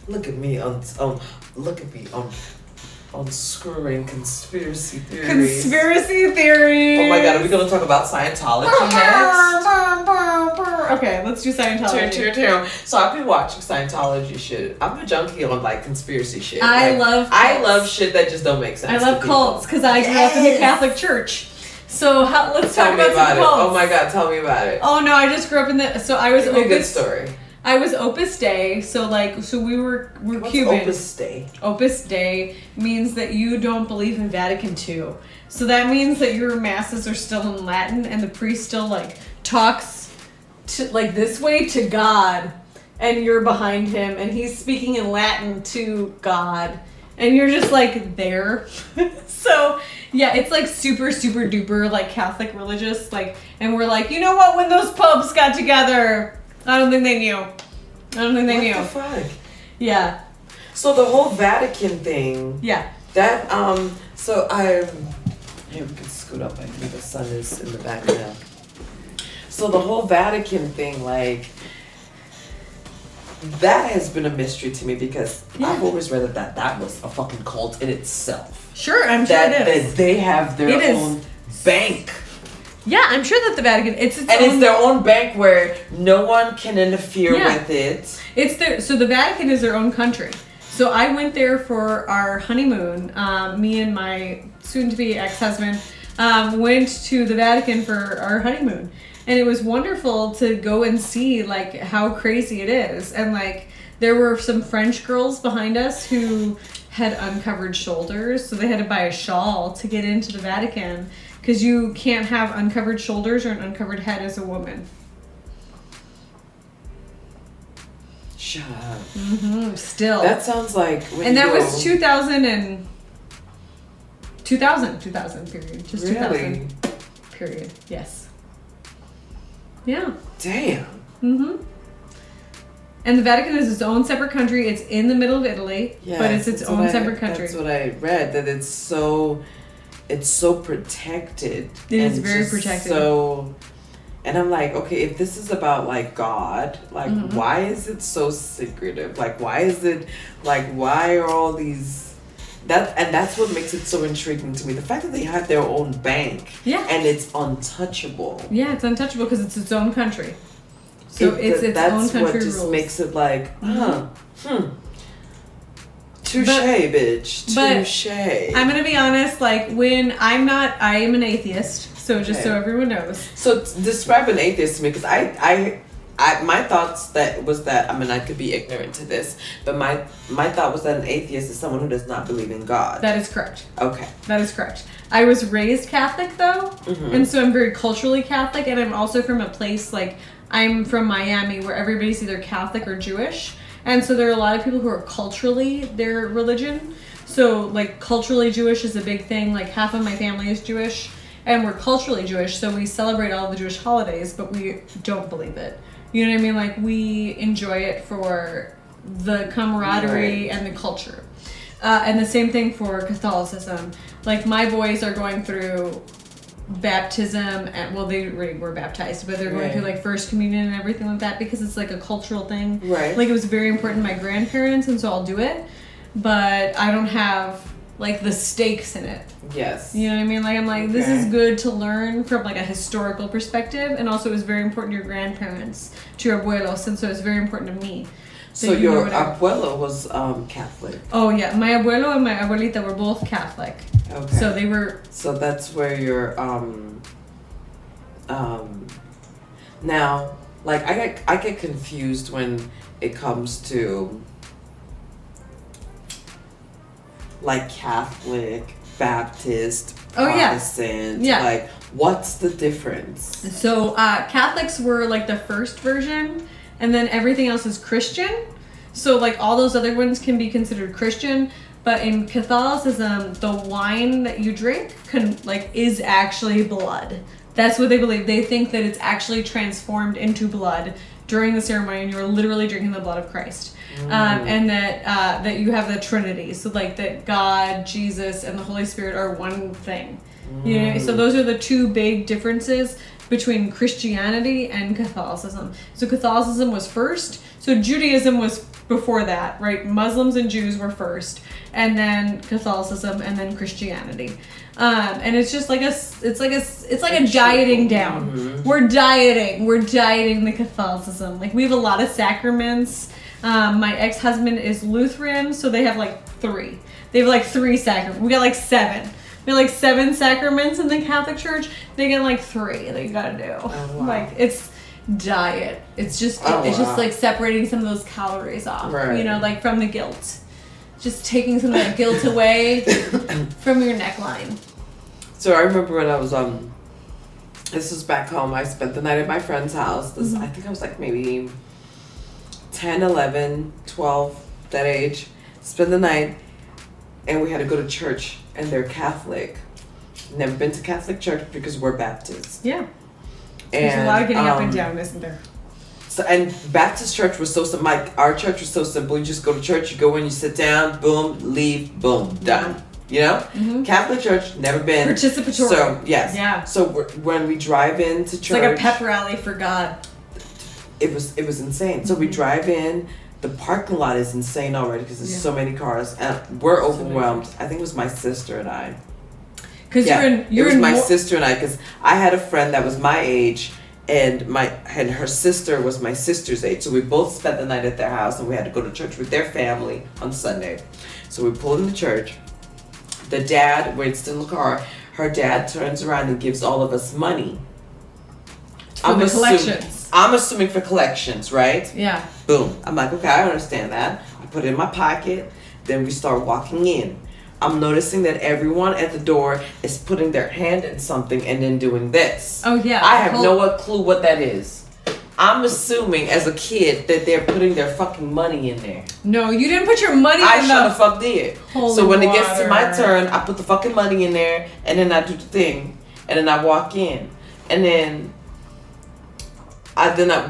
Look at me on unscrewing conspiracy theories. Conspiracy theories. Oh my god, are we gonna talk about Scientology next? Okay, let's do Scientology. So I've been watching Scientology shit. I'm a junkie on like conspiracy shit. I love shit that just don't make sense. I love cults because I grew up in the Catholic Church. So let's talk about some cults. Oh my god, tell me about it. Oh no, I just grew up in the. So I was Give me a good story. I was Opus Dei, so we're What's Cuban. Opus Dei? Opus Dei means that you don't believe in Vatican II. So that means that your masses are still in Latin and the priest still like talks to like this way to God, and you're behind him and he's speaking in Latin to God, and you're just like there. So yeah, it's like super super duper like Catholic religious like, and we're like, you know what? When those popes got together. I don't think they knew. What the fuck? Yeah. So the whole Vatican thing. Yeah. That so here we can scoot up. I think the sun is in the back now. So the whole Vatican thing, like, that has been a mystery to me because I've always read that was a fucking cult in itself. Sure, I'm sure it is. That they have their own bank. Yeah, I'm sure that the Vatican it's their own bank where no one can interfere with it. So the Vatican is their own country. So I went there for our honeymoon. Me and my soon-to-be ex-husband went to the Vatican for our honeymoon, and it was wonderful to go and see like how crazy it is. And like there were some French girls behind us who had uncovered shoulders, so they had to buy a shawl to get into the Vatican. Because you can't have uncovered shoulders or an uncovered head as a woman. Shut up. Mm-hmm. Still. That sounds like... And that was 2000 period. Just really? 2000 period. Yes. Yeah. Damn. Mm-hmm. And the Vatican is its own separate country. It's in the middle of Italy, but it's its own separate country. That's what I read, that it's so protected. It is very protected. So, and I'm like, okay, if this is about like God, like why is it so secretive? Like why are all these that's what makes it so intriguing to me. The fact that they have their own bank. Yeah. And it's untouchable. Yeah, it's untouchable because it's its own country. So it's own country rules. That's what just makes it like, touche, bitch. Touche. I'm gonna be honest, like I am an atheist, so just so everyone knows. So describe an atheist to me, because I my thoughts I could be ignorant to this, but my thought was that an atheist is someone who does not believe in God. That is correct. Okay. That is correct. I was raised Catholic though, and so I'm very culturally Catholic, and I'm also from a place like I'm from Miami where everybody's either Catholic or Jewish. And so there are a lot of people who are culturally their religion. So like culturally Jewish is a big thing. Like half of my family is Jewish and we're culturally Jewish. So we celebrate all the Jewish holidays, but we don't believe it. You know what I mean? Like we enjoy it for the camaraderie and the culture. And the same thing for Catholicism. Like my boys are going through baptism and they already were baptized, but they're going through like first communion and everything like that because it's like a cultural thing. Right. Like it was very important to my grandparents, and so I'll do it, but I don't have like the stakes in it. Yes. You know what I mean? Like I'm like this is good to learn from like a historical perspective, and also it was very important to your grandparents, to your abuelos, and so it's very important to me. So your abuelo was Catholic. Oh yeah, my abuelo and my abuelita were both Catholic. Okay. So they were. So that's where you're now, like I get confused when it comes to like Catholic, Baptist, Protestant. Yeah. Like what's the difference? So Catholics were like the first version, and then everything else is Christian. So like all those other ones can be considered Christian. But in Catholicism, the wine that you drink is actually blood. That's what they believe. They think that it's actually transformed into blood during the ceremony, and you're literally drinking the blood of Christ. And that you have the Trinity. So like that God, Jesus, and the Holy Spirit are one thing. You know, so those are the two big differences between Christianity and Catholicism. So Catholicism was first. So Judaism was before that, right? Muslims and Jews were first, and then Catholicism, and then Christianity. And it's just like it's like a dieting down. Mm-hmm. We're dieting the Catholicism. Like, we have a lot of sacraments. My ex-husband is Lutheran, so they have like 3. They have like 3 sacraments. We got like 7. We have like 7 sacraments in the Catholic Church. They get like 3 that you gotta do. Oh, wow. Like, it's diet. It's just just like separating some of those calories off. Right. You know, like from the guilt. Just taking some of that guilt away from your neckline. So I remember when I was this was back home. I spent the night at my friend's house. I think I was like maybe 10, 11, 12, that age. Spent the night, and we had to go to church, and they're Catholic. Never been to Catholic church because we're Baptists. Yeah. There's a lot of getting up and down, isn't there? So, and Baptist church was so simple. Like, our church was so simple. You just go to church, you go in, you sit down, boom, leave, boom, done. Yeah. You know? Mm-hmm. Catholic church, never been. Participatory. So, yes. Yeah. So, when we drive into church. It's like a pep rally for God. It was insane. So, we drive in. The parking lot is insane already because there's so many cars. And we're overwhelmed. I think it was my sister and I. Because it was my sister and I, because I had a friend that was my age, and her sister was my sister's age. So we both spent the night at their house, and we had to go to church with their family on Sunday. So we pulled into church. The dad, we're still in the car, her dad turns around and gives all of us money. For the collections. I'm assuming for collections, right? Yeah. Boom. I'm like, okay, I understand that. I put it in my pocket. Then we start walking in. I'm noticing that everyone at the door is putting their hand in something and then doing this. Oh, yeah. I have no clue what that is. I'm assuming as a kid that they're putting their fucking money in there. No, you didn't put your money in there. I sure the fuck did. So when it gets to my turn, I put the fucking money in there, and then I do the thing, and then I walk in. And then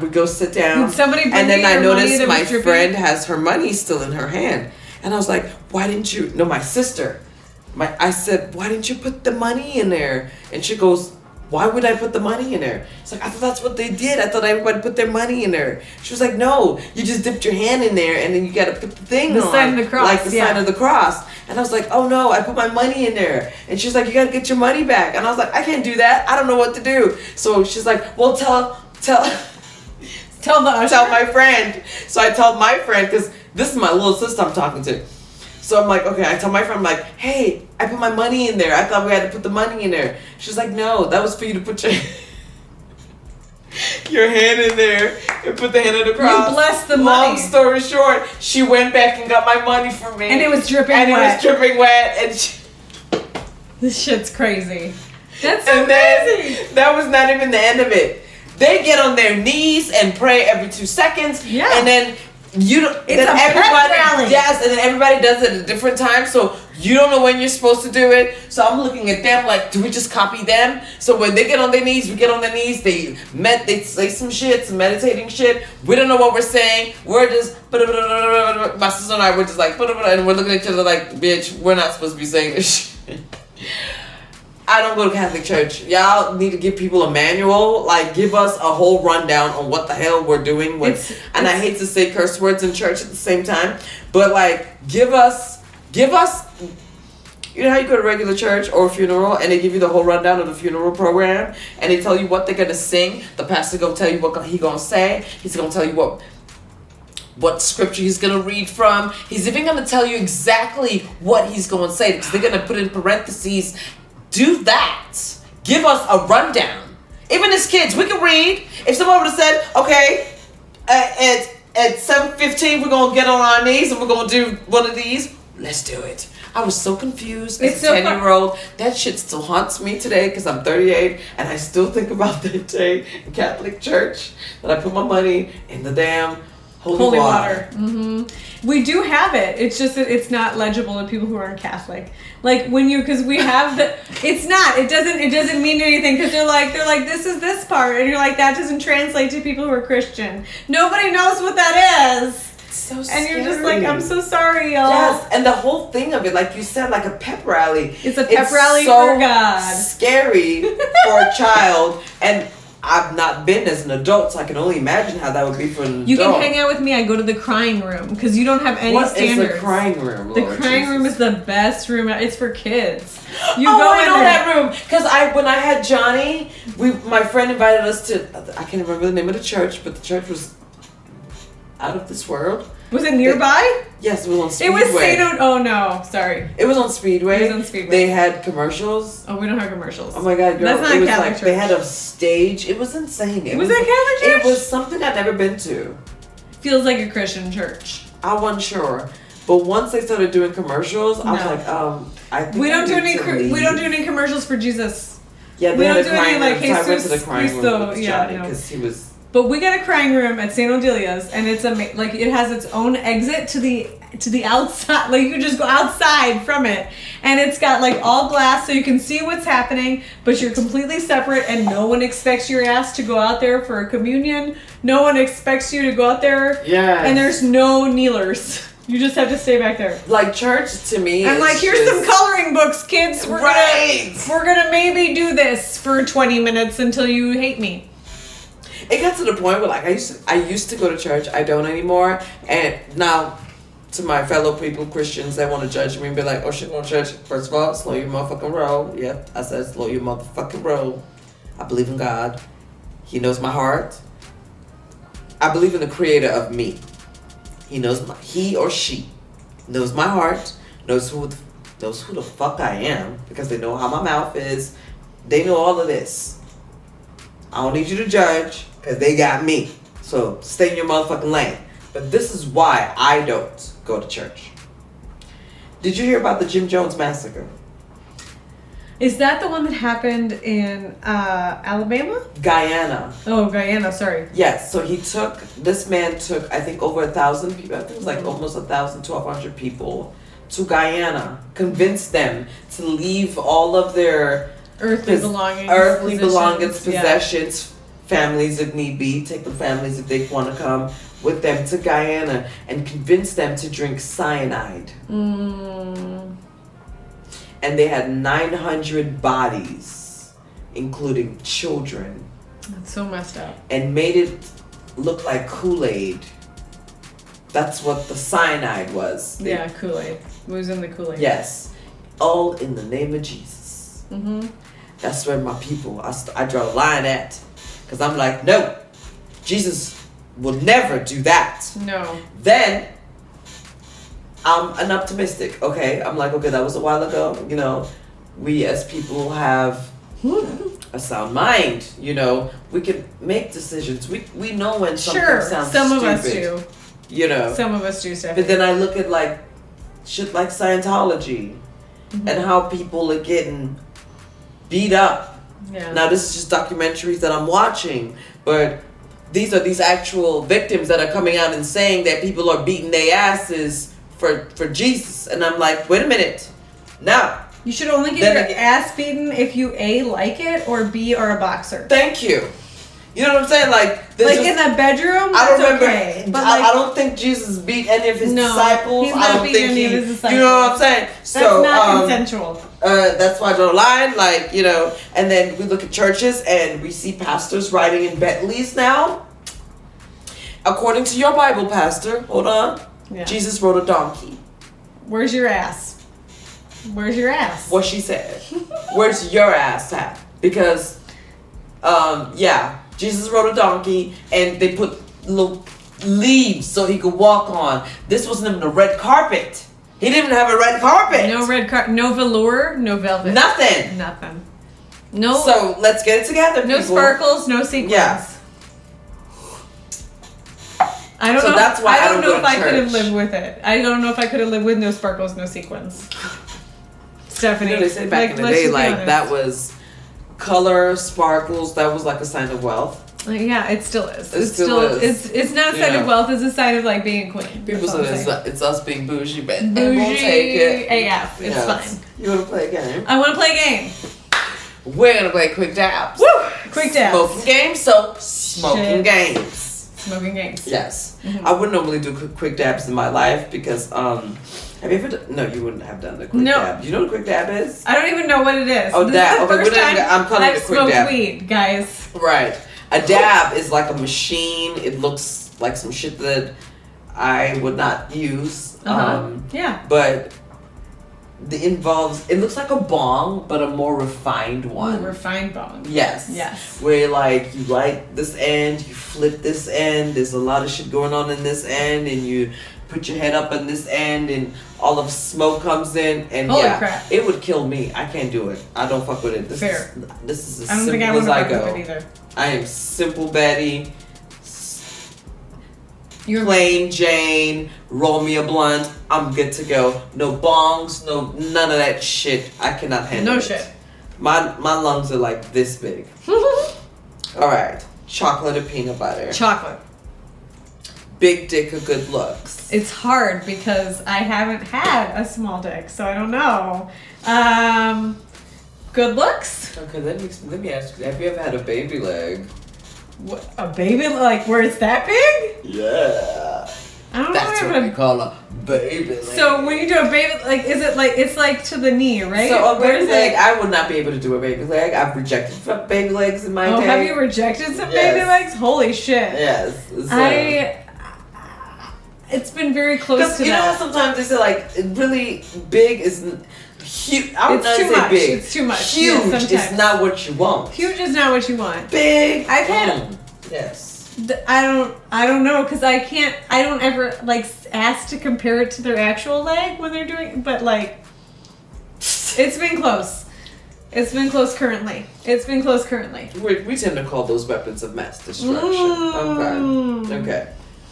we go sit down. Did somebody bring and then I notice my dripping? Friend has her money still in her hand. And I was like, why didn't you? No, my sister. I said, why didn't you put the money in there? And she goes, why would I put the money in there? It's like, I thought that's what they did. I thought everybody put their money in there. She was like, no, you just dipped your hand in there, and then you got to put the thing on. The sign of the cross. Like the sign of the cross. And I was like, oh no, I put my money in there. And she's like, you got to get your money back. And I was like, I can't do that. I don't know what to do. So she's like, well, tell my friend. So I told my friend, because this is my little sister I'm talking to. So I'm like, okay, I tell my friend, I'm like, hey, I put my money in there. I thought we had to put the money in there. She's like, no, that was for you to put your hand in there and put the hand in the cross. You blessed the money. Long story short, she went back and got my money for me. And it was dripping wet. And this shit's crazy. That's so crazy. That was not even the end of it. They get on their knees and pray every 2 seconds. Yeah. And then it's a pep rally. Yes, and then everybody does it at a different time, so you don't know when you're supposed to do it. So I'm looking at them like, do we just copy them? So when they get on their knees, we get on their knees. They say some shit, some meditating shit. We don't know what we're saying. We're just my sister and I were just like, and we're looking at each other like, bitch, we're not supposed to be saying this shit. I don't go to Catholic church. Y'all need to give people a manual. Like, give us a whole rundown on what the hell we're doing. And I hate to say curse words in church at the same time, but like, give us. You know how you go to regular church or a funeral and they give you the whole rundown of the funeral program and they tell you what they're gonna sing. The pastor gonna tell you what he gonna say. He's gonna tell you what scripture he's gonna read from. He's even gonna tell you exactly what he's gonna say because they're gonna put in parentheses. Do that. Give us a rundown. Even as kids, we can read. If someone would have said, okay, at 7:15 we're gonna get on our knees and we're gonna do one of these, let's do it. I was so confused as a 10-year-old. That shit still haunts me today because I'm 38 and I still think about that day in Catholic church that I put my money in the damn holy water. Mm-hmm. We do have it. It's just that it's not legible to people who aren't Catholic. Like because we have it's not. It doesn't mean anything because they're like this is this part and you're like that doesn't translate to people who are Christian. Nobody knows what that is. It's so scary. And you're just like, I'm so sorry, y'all. Yes, and the whole thing of it, like you said, like a pep rally. It's a pep rally for God. Scary for a child and. I've not been as an adult, so I can only imagine how that would be for an adult. You can hang out with me. I go to the crying room because you don't have any standards. What is the crying room? Lord the crying room is the best room. It's for kids. You go I know that room because when I had Johnny, my friend invited us to. I can't remember the name of the church, but the church was out of this world. Was it nearby? Yes, it was on Speedway. It was St. Oh no, sorry. It was on Speedway. It was on Speedway. They had commercials. Oh, we don't have commercials. Oh my god, girl. That's not it was Catholic like church. They had a stage. It was insane. Was that Catholic church? It was something I'd never been to. Feels like a Christian church. I wasn't sure. But once they started doing commercials, I was like, I think we don't do any commercials for Jesus. Yeah, we don't do any like Jesus. I went to the crying room with Johnny because he was. But we got a crying room at St. Odelia's, and it's like it has its own exit to the outside. Like you can just go outside from it, and it's got like all glass, so you can see what's happening, but you're completely separate, and no one expects your ass to go out there for a communion. No one expects you to go out there. Yeah. And there's no kneelers. You just have to stay back there. Like church to me. And like, here's some coloring books, kids. We're gonna maybe do this for 20 minutes until you hate me. It got to the point where like I used to go to church. I don't anymore. And now, to my fellow people, Christians, they want to judge me and be like, "Oh shit, no church." First of all, slow your motherfucking roll. Yep, I said slow your motherfucking roll. I believe in God. He knows my heart. I believe in the Creator of me. He or she knows my heart. Knows who the fuck I am because they know how my mouth is. They know all of this. I don't need you to judge because they got me. So stay in your motherfucking lane. But this is why I don't go to church. Did you hear about the Jim Jones massacre? Is that the one that happened in Alabama? Guyana. Oh, Guyana, sorry. Yes, so this man took, I think, over 1,000 people. I think it was like almost 1,000, 1,200 people to Guyana. Convinced them to leave all of their earthly belongings, possessions, families if need be, take the families if they want to come with them to Guyana and convince them to drink cyanide. And they had 900 bodies, including children. That's so messed up. And made it look like Kool-Aid. That's what the cyanide was. Yeah, Kool-Aid. It was in the Kool-Aid. Yes. All in the name of Jesus. Mm-hmm. That's where my people, I draw a line at. Because I'm like, no, Jesus will never do that. No. Then, I'm an optimistic, okay? I'm like, okay, that was a while ago. You know, we as people have a sound mind. You know, we can make decisions. We know when something sounds some stupid. Of us do. You know. Some of us do, Stephanie. But then I look at like shit like Scientology and how people are getting beat up. Yeah. Now this is just documentaries that I'm watching, but these are these actual victims that are coming out and saying that people are beating their asses for Jesus. And I'm like, wait a minute. No. You should only get your ass beaten if you A, like it, or B, are a boxer. Thank you. You know what I'm saying? Like in the bedroom, I don't remember. Okay, but I don't think Jesus beat any of his disciples. He's not beating any of his disciples. You know what I'm saying? That's not consensual. That's why I draw a line. Like, you know, and then we look at churches and we see pastors riding in Bentleys now. According to your Bible, Pastor, hold on. Yeah. Jesus rode a donkey. Where's your ass? Where's your ass? What she said. Where's your ass at? Because, Jesus rode a donkey and they put little leaves so he could walk on. This wasn't even a red carpet. He didn't even have a red carpet. No red carpet, no velour, no velvet. Nothing. No. So let's get it together. No people. Sparkles, no sequins. Yeah. I don't know. That's why I don't know if I could have lived with it. I don't know if I could have lived with no sparkles, no sequins. Stephanie, you know, they say back in the day, like that was color, sparkles. That was like a sign of wealth. Yeah, it still is. It still is. It's not a sign of wealth. It's a sign of like being a queen. People say it's us being bougie, but bougie we'll take it. AF. It's fine. You want to play a game? I want to play a game. We're gonna play quick dabs. Woo! Quick dabs. Smoking games. So smoking games. Smoking games. Yes. Mm-hmm. I wouldn't normally do quick dabs in my life because have you ever done? No, you wouldn't have done the quick dab. Do you know what a quick dab is? I don't even know what it is. Oh, this is the I'm calling it a quick dab. I've smoked weed, guys. Right. A dab is like a machine. It looks like some shit that I would not use. Yeah. But it looks like a bong, but a more refined one. Ooh, refined bong. Yes. Yes. Where like you light this end, you flip this end, there's a lot of shit going on in this end, and you put your head up in this end, and all of smoke comes in, and holy crap. It would kill me. I can't do it. I don't fuck with it. Fair. This is as I don't simple think I as I fuck with go. it either. I am simple Betty. You're plain Jane, roll me a blunt, I'm good to go. No bongs, none of that shit. I cannot handle it. No shit. My lungs are like this big. Alright. Chocolate or peanut butter? Chocolate. Big dick or good looks? It's hard because I haven't had a small dick, so I don't know. Good looks? Okay, let me ask you, have you ever had a baby leg? What, a baby, like, where it's that big? Yeah. I don't That's know. what we call a baby leg. So when you do a baby, like, is it like, it's like to the knee, right? So a Where baby is leg, it? I would not be able to do a baby leg. I've rejected baby legs in my day. Oh, have you rejected some Yes. baby legs? Holy shit. Yes. It's been very close to you that. know, sometimes they say like really big is huge. I would It's not too say much. big. It's too much. Huge Yeah, is sometimes. not what you want. Huge is not what you want. Big. I've had. Yes. I don't know, because I don't ever like ask to compare it to their actual leg when they're doing, but like it's been close. It's been close currently. We tend to call those weapons of mass destruction. Okay.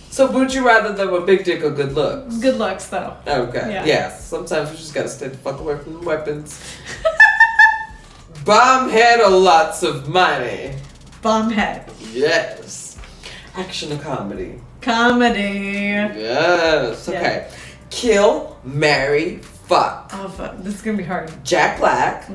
So would you rather them a big dick or good looks? Good looks though. Okay. Yeah. Yes. Sometimes we just gotta stay the fuck away from the weapons. Bomb head or lots of money? Bomb head. Yes. Action or comedy? Comedy. Yes. Okay. Kill, marry, fuck. Oh fuck, this is gonna be hard. Jack Black,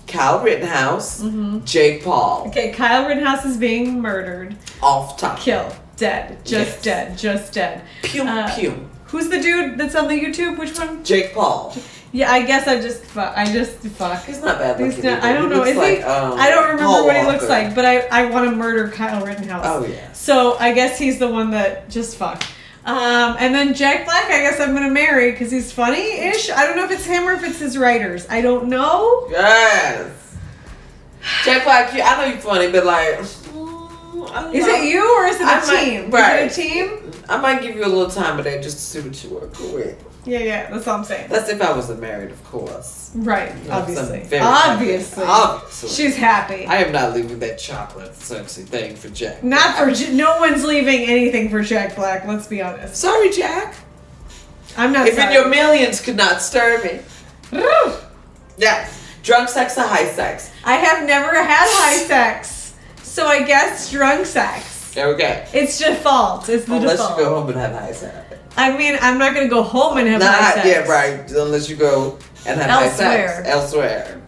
Kyle Rittenhouse, Jake Paul. Okay, Kyle Rittenhouse is being murdered. Off top. Kill. Dead. Just dead. Pew pew. Who's the dude that's on the YouTube? Which one? Jake Paul. Yeah, I guess I just fuck. He's not bad looking. I don't know. Is he? I don't remember Paul what he Walker. looks like, but I want to murder Kyle Rittenhouse. Oh yeah. So I guess he's the one that just fuck. And then Jack Black, I guess I'm gonna marry because he's funny-ish. I don't know if it's him or if it's his writers. I don't know. Yes. Jack Black, I know you're funny, but like, Is it you or is it a team? Right. Is it a team? I might give you a little time today just to see what you work with. Yeah, that's all I'm saying. That's if I wasn't married, of course. Right, You know, 'cause I'm obviously. very Obviously. Obviously. She's happy. I am not leaving that chocolate sexy thing for Jack. Not for no one's leaving anything for Jack Black. Let's be honest. Sorry, Jack. I'm not. Even sorry. your millions could not stir me. Yes. Drunk sex or high sex? I have never had high sex, so I guess drunk sex. Okay. It's default. It's the Unless default. you go home and have high sex. I mean, I'm not gonna go home and have high sex. Yeah, right. Unless you go and have high sex elsewhere.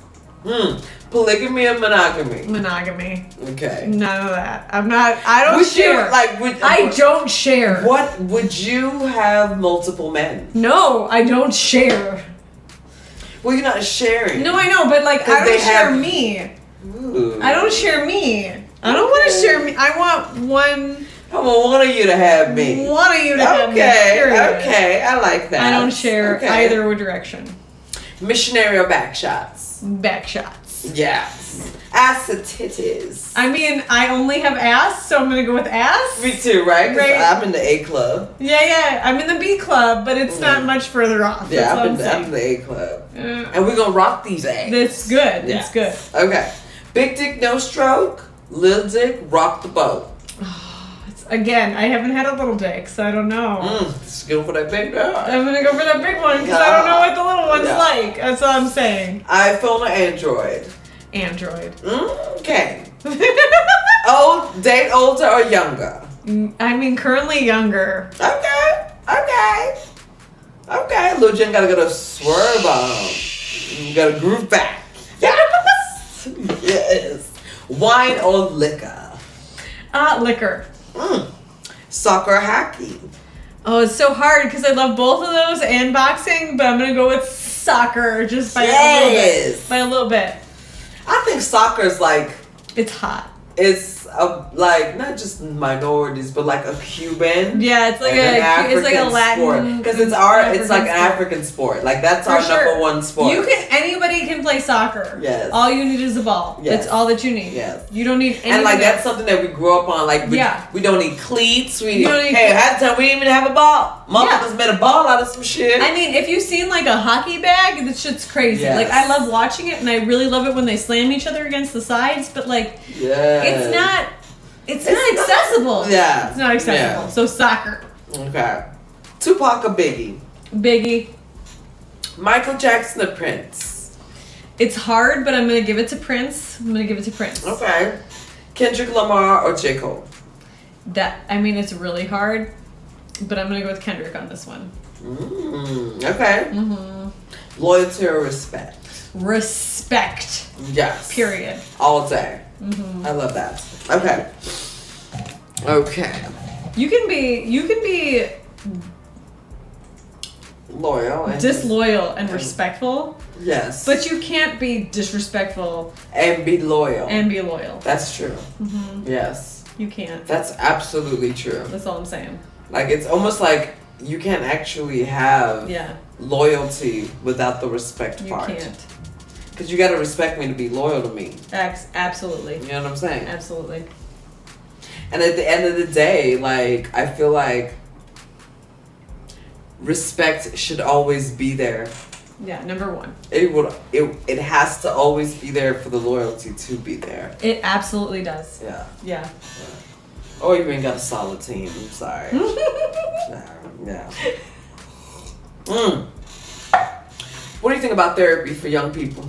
Polygamy or monogamy? Monogamy. Okay. None of that. I'm not. I don't Would share. I don't share. What would you have multiple men? No, I don't share. Well, you're not sharing. No, I know, but like I don't share me. Ooh. I don't share me. I don't want to share me. I want one. I want one of you to have me. One of you to have me. Period. Okay, I like that. I don't share either direction. Missionary or back shots? Back shots. Yes. Ass or titties? I mean, I only have ass, so I'm gonna go with ass. Me too, right? 'Cause Right. I'm in the A club. Yeah. I'm in the B club, but it's not much further off. Yeah, That's I'm what I'm in the A club. saying. And we're gonna rock these eggs. That's good. Yeah. It's good. Okay. Big dick, no stroke. Little dick, rock the boat. Again, I haven't had a little dick, so I don't know. Just go for that big dog. I'm gonna go for that big one because I don't know what the little one's like. That's all I'm saying. iPhone or Android? Android. Okay. Date older or younger? I mean, currently younger. Okay. Lil Jen gotta get a swerve on. You gotta groove back. Yes. Yes. Wine or liquor? Liquor. Soccer or hockey? Oh, it's so hard because I love both of those and boxing, but I'm gonna go with soccer just by a little bit. By a little bit. I think soccer's like it's hot. is like not just minorities, but like a Cuban. Yeah, it's like a Latin because it's like an African sport. Like that's our number one sport. Anybody can play soccer. Yes. All you need is a ball. Yes. That's all that you need. Yes. You don't need anything. And like that's else. something that we grew up on. Like we don't need cleats. Half the time we didn't even have a ball. Motherfuckers made a ball out of some shit. I mean, if you've seen like a hockey bag, this shit's crazy. Yes. Like I love watching it, and I really love it when they slam each other against the sides. But like, it's not accessible. Yeah, it's not accessible. Yeah. So soccer. Okay. Tupac or Biggie? Biggie. Michael Jackson or Prince? It's hard, but I'm gonna give it to Prince. Okay. Kendrick Lamar or J. Cole? It's really hard, but I'm gonna go with Kendrick on this one. Okay. Loyalty or respect? Respect. Yes. Period. All day. I love that. Okay. You can be loyal and disloyal and respectful. Yes. But you can't be disrespectful and be loyal. That's true. Yes. You can't. That's absolutely true. That's all I'm saying. Like it's almost like you can't actually have loyalty without the respect part. You can't. Because you got to respect me to be loyal to me. Absolutely. You know what I'm saying? Absolutely. And at the end of the day, like, I feel like respect should always be there. Yeah, number one. It has to always be there for the loyalty to be there. It absolutely does. Yeah. Oh, you ain't got a solid team. I'm sorry. Yeah. What do you think about therapy for young people?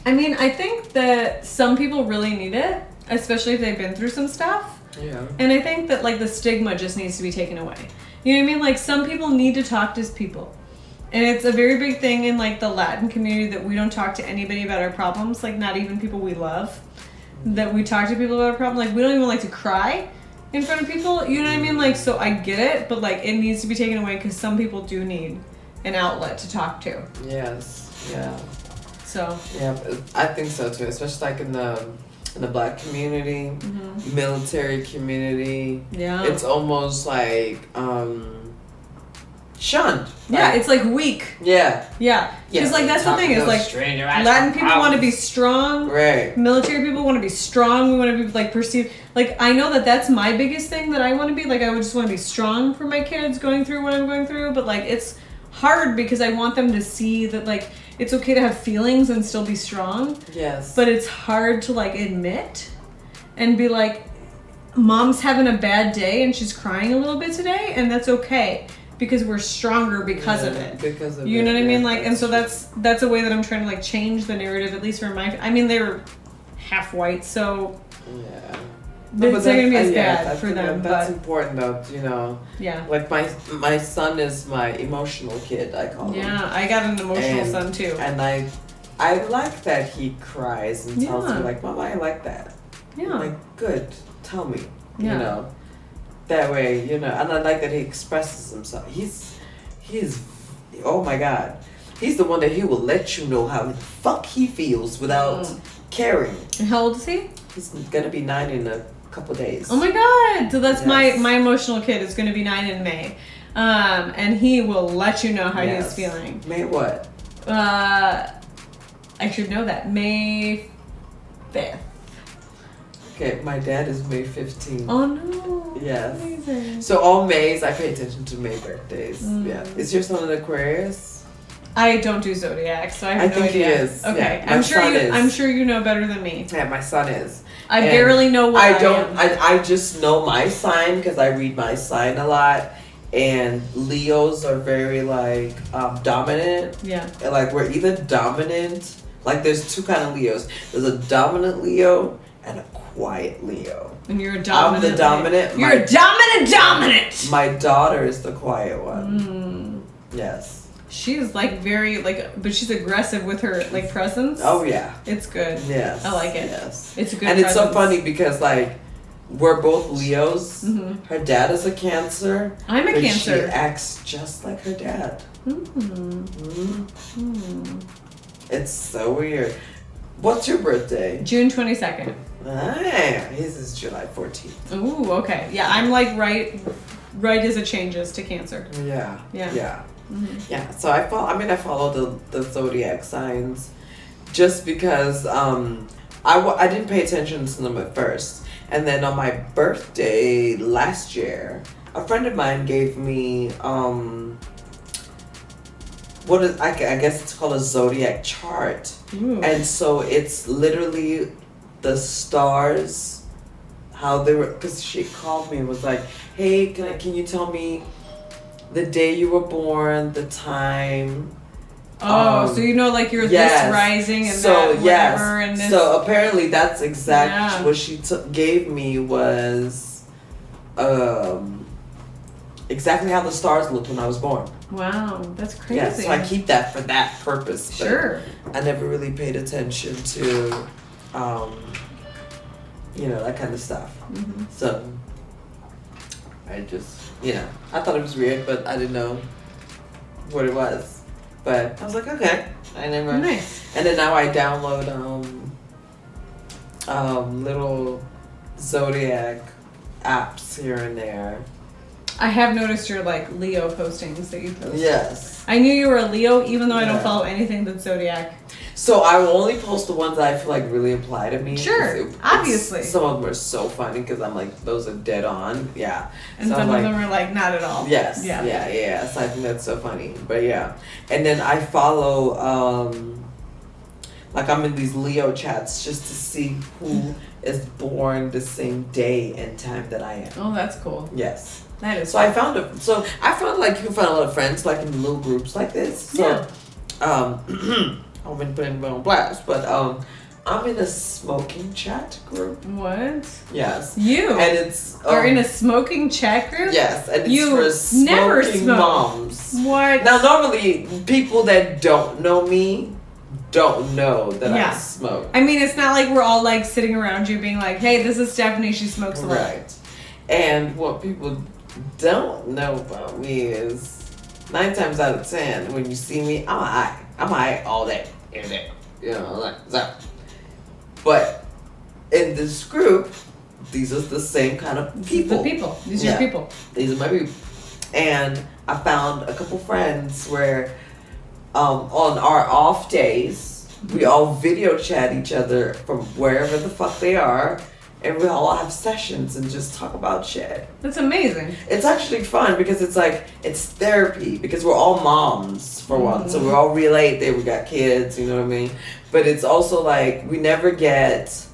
I mean, I think that some people really need it, especially if they've been through some stuff. Yeah. And I think that like the stigma just needs to be taken away. You know what I mean? Like some people need to talk to people. And it's a very big thing in like the Latin community that we don't talk to anybody about our problems, like not even people we love. That we talk to people about our problem. Like we don't even like to cry in front of people. You know what I mean? Like so I get it, but like it needs to be taken away because some people do need an outlet to talk to. Yes. Yeah. So. Yeah, I think so too, especially like in the Black community, military community. Yeah. It's almost like shunned. Yeah, it's like weak. Yeah. Yeah. Because like that's the thing is like Latin people want to be strong. Right. Military people want to be strong. We want to be like perceived. Like I know that that's my biggest thing that I want to be. Like I would just want to be strong for my kids going through what I'm going through. But like it's hard because I want them to see that like it's okay to have feelings and still be strong. Yes. But it's hard to like admit and be like, mom's having a bad day and she's crying a little bit today, and that's okay because we're stronger because of it. Because of you know what I mean? Like, and so that's a way that I'm trying to like change the narrative, at least for my. I mean, they're half white, so. Yeah. It's not gonna be as bad for them. That's important though, you know. Yeah. Like my son is my emotional kid, I call him. Yeah, I got an emotional son too. And I like that he cries and tells me like, Mama, I like that. Yeah. I'm like, good, tell me. Yeah. You know. That way, you know, and I like that he expresses himself. He's oh my God. He's the one that he will let you know how the fuck he feels without caring. And how old is he? He's gonna be 9 in a couple days. Oh my God! So that's my emotional kid is going to be 9 in May, and he will let you know how he's feeling. May what? I should know that. May 5th. Okay, my dad is May 15th. Oh no! Yes. Amazing. So all Mays, I pay attention to May birthdays. Yeah. Is your son an Aquarius? I don't do zodiac, so I have no idea. I think he is. Okay, Yeah. I'm sure you know better than me. Yeah, my son is. I barely know what I am. I just know my sign because I read my sign a lot. And Leos are very like dominant. Yeah. And, like we're either dominant. Like there's two kind of Leos. There's a dominant Leo and a quiet Leo. And you're a dominant. I'm the dominant. You're a dominant. My daughter is the quiet one. Yes. She's like very like, but she's aggressive with her like presence. Oh yeah. It's good. Yes. I like it. Yes. It's a good. And presence. it's so funny because like we're both Leos. Her dad is a Cancer. I'm a Cancer. She acts just like her dad. It's so weird. What's your birthday? June 22nd. His is July 14th. Ooh, okay. Yeah, I'm like right as it changes to Cancer. Yeah. Mm-hmm. Yeah. So I follow the zodiac signs just because I didn't pay attention to them at first. And then on my birthday last year, a friend of mine gave me I guess it's called a zodiac chart. Ooh. And so it's literally the stars, how they were, because she called me and was like, hey, can you tell me the day you were born, the time? So you know, like you're this rising and that whatever and this. So apparently that's what she gave me was exactly how the stars looked when I was born. Wow, that's crazy. Yeah, so I keep that for that purpose. Sure. I never really paid attention to, that kind of stuff. Mm-hmm. So I just, I thought it was weird, but I didn't know what it was. But I was like, okay. I never. Nice. And then now I download little zodiac apps here and there. I have noticed your like Leo postings that you post. Yes. I knew you were a Leo, even though I don't follow anything that's zodiac. So I will only post the ones that I feel like really apply to me. Sure, obviously. Some of them are so funny because I'm like, those are dead on. Yeah. And so some of them are like, not at all. Yes. Yeah. So I think that's so funny. But yeah. And then I follow, like I'm in these Leo chats just to see who is born the same day and time that I am. Oh, that's cool. Yes. That is so cool. I found like you can find a lot of friends like in little groups like this. So I've been putting them on blast, but I'm in a smoking chat group. What? Yes. You and it's are in a smoking chat group? Yes, and it's you for smoking never smoke. moms. What? Now normally people that don't know me don't know that I smoke. I mean, it's not like we're all like sitting around you being like, hey, this is Stephanie, she smokes a lot. Right. And what people don't know about me is 9 times out of 10 when you see me, I'm high all day, every day. Like that. But in this group, these are the same kind of people. These are your people. These are my people. And I found a couple friends where on our off days, we all video chat each other from wherever the fuck they are. And we all have sessions and just talk about shit. That's amazing. It's actually fun because it's therapy because we're all moms for one. So we all relate. We got kids, you know what I mean? But it's also like we never get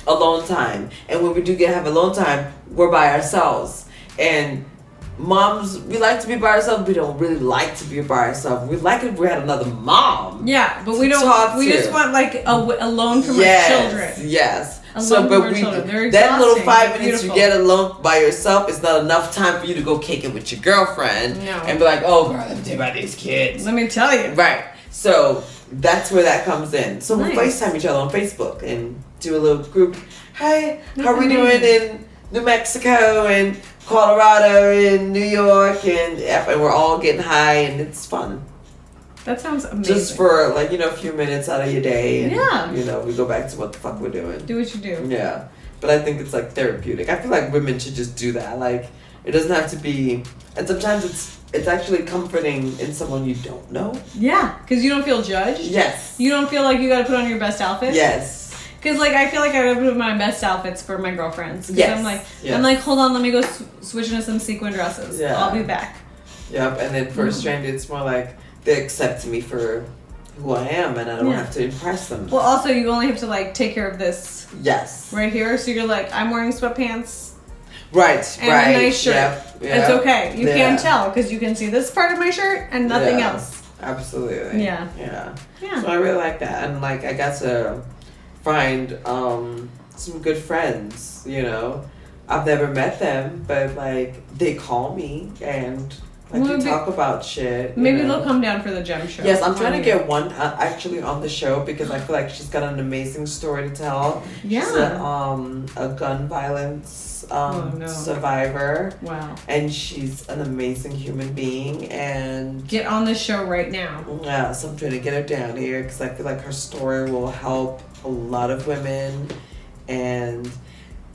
alone time. And when we do have alone time, we're by ourselves. And moms, we like to be by ourselves. We don't really like to be by ourselves. We like if we had another mom. Yeah, but we don't. We just want like alone from our children. Yes. That little 5 minutes you get alone by yourself is not enough time for you to go kick it with your girlfriend and be like, oh girl, let me tell you about these kids. Let me tell you. Right. So that's where that comes in. So we FaceTime each other on Facebook and do a little group. Hey, how are we doing in New Mexico and Colorado and New York and we're all getting high and it's fun. That sounds amazing. Just for like, a few minutes out of your day and we go back to what the fuck we're doing. Do what you do. Yeah. But I think it's like therapeutic. I feel like women should just do that. Like it doesn't have to be, and sometimes it's actually comforting in someone you don't know. Yeah. Because you don't feel judged. Yes. You don't feel like you gotta put on your best outfit. Yes. Because like I feel like I gotta put my best outfits for my girlfriends. Yes. I'm like, hold on, let me go switch into some sequin dresses. Yeah. I'll be back. Yep. And then for a stranger, it's more like they accept me for who I am and I don't have to impress them. Well, also you only have to like take care of this. Yes. Right here. So you're like, I'm wearing sweatpants. Right. And a nice shirt. Yep. It's okay. You can't tell because you can see this part of my shirt and nothing else. Absolutely. Yeah. So I really like that. And like I got to find some good friends, I've never met them, but like they call me and Like, we talk about shit. Maybe they'll come down for the Gem show. Yes, I'm trying to get one actually on the show because I feel like she's got an amazing story to tell. Yeah. She's a gun violence survivor. Wow. And she's an amazing human being. And get on the show right now. Yeah, so I'm trying to get her down here because I feel like her story will help a lot of women. And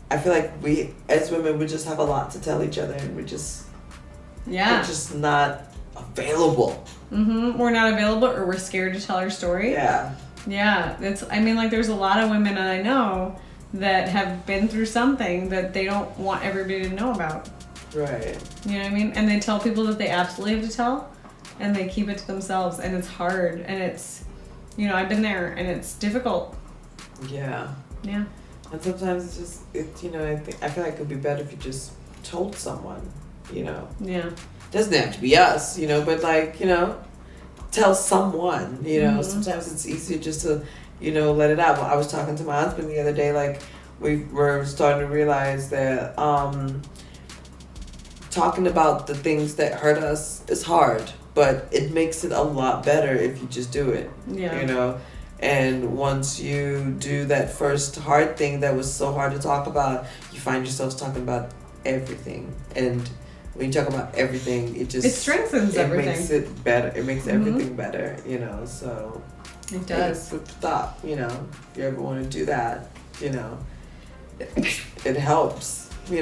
I feel like we, as women, we just have a lot to tell each other, and we're just not available. We're not available, or we're scared to tell our story. Yeah. Yeah, there's a lot of women I know that have been through something that they don't want everybody to know about. Right. You know what I mean? And they tell people that they absolutely have to tell, and they keep it to themselves, and it's hard, and it's, I've been there, and it's difficult. Yeah. Yeah. And sometimes I feel like it would be better if you just told someone, Yeah. Doesn't have to be us, but tell someone, Sometimes it's easier just to, let it out. Well, I was talking to my husband the other day, like, we were starting to realize that talking about the things that hurt us is hard, but it makes it a lot better if you just do it. Yeah. And once you do that first hard thing that was so hard to talk about, you find yourself talking about everything. And when you talk about everything, it strengthens everything. It makes it better. It makes everything better, so. It does. Food for thought, if you ever want to do that, it helps, I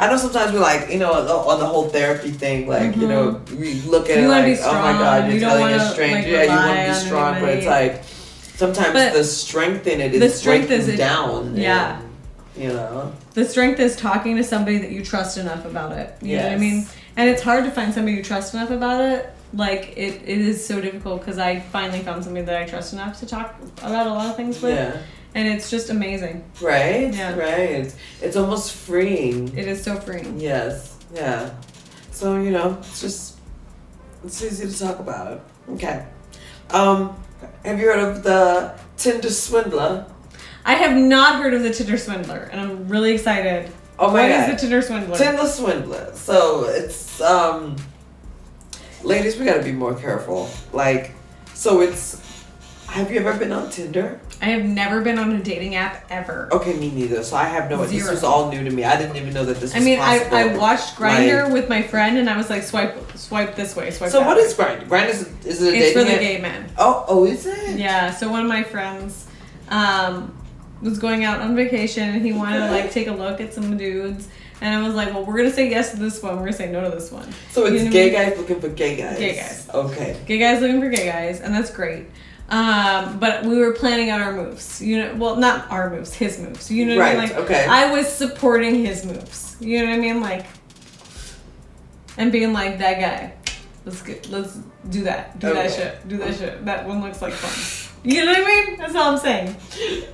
know sometimes we're like, on the whole therapy thing, like, we look at it like, oh my God, you're telling a stranger, you want to be strong, but it's like, sometimes the strength in it is breaking down. Yeah. And, the strength is talking to somebody that you trust enough about it. You know what I mean? And it's hard to find somebody you trust enough about it. Like, it is so difficult because I finally found somebody that I trust enough to talk about a lot of things with. Yeah. And it's just amazing. Right? Yeah. Right. It's almost freeing. It is so freeing. Yes. Yeah. So, it's easy to talk about it. Okay. Have you heard of the Tinder swindler? I have not heard of the Tinder swindler, and I'm really excited. Oh my God. What is the Tinder swindler? Tinder swindler. So it's ladies, we gotta be more careful. Have you ever been on Tinder? I have never been on a dating app ever. Okay, me neither. So I have no. This was all new to me. I didn't even know that this was possible. I watched Grindr with my friend, and I was like, swipe this way, swipe. So that what way. is Grindr? Grindr is it a it's dating for the app? gay men. Oh, is it? Yeah. So one of my friends was going out on vacation, and he wanted to take a look at some dudes. And I was like, well, we're going to say yes to this one. We're going to say no to this one. So it's gay guys looking for gay guys. Gay guys. Okay. Gay guys looking for gay guys, and that's great. But we were planning out our moves. Well, not our moves, his moves. You know what I mean? Okay. I was supporting his moves. You know what I mean? And being like, that guy, let's do that. Do that shit. That one looks like fun. You know what I mean? That's all I'm saying.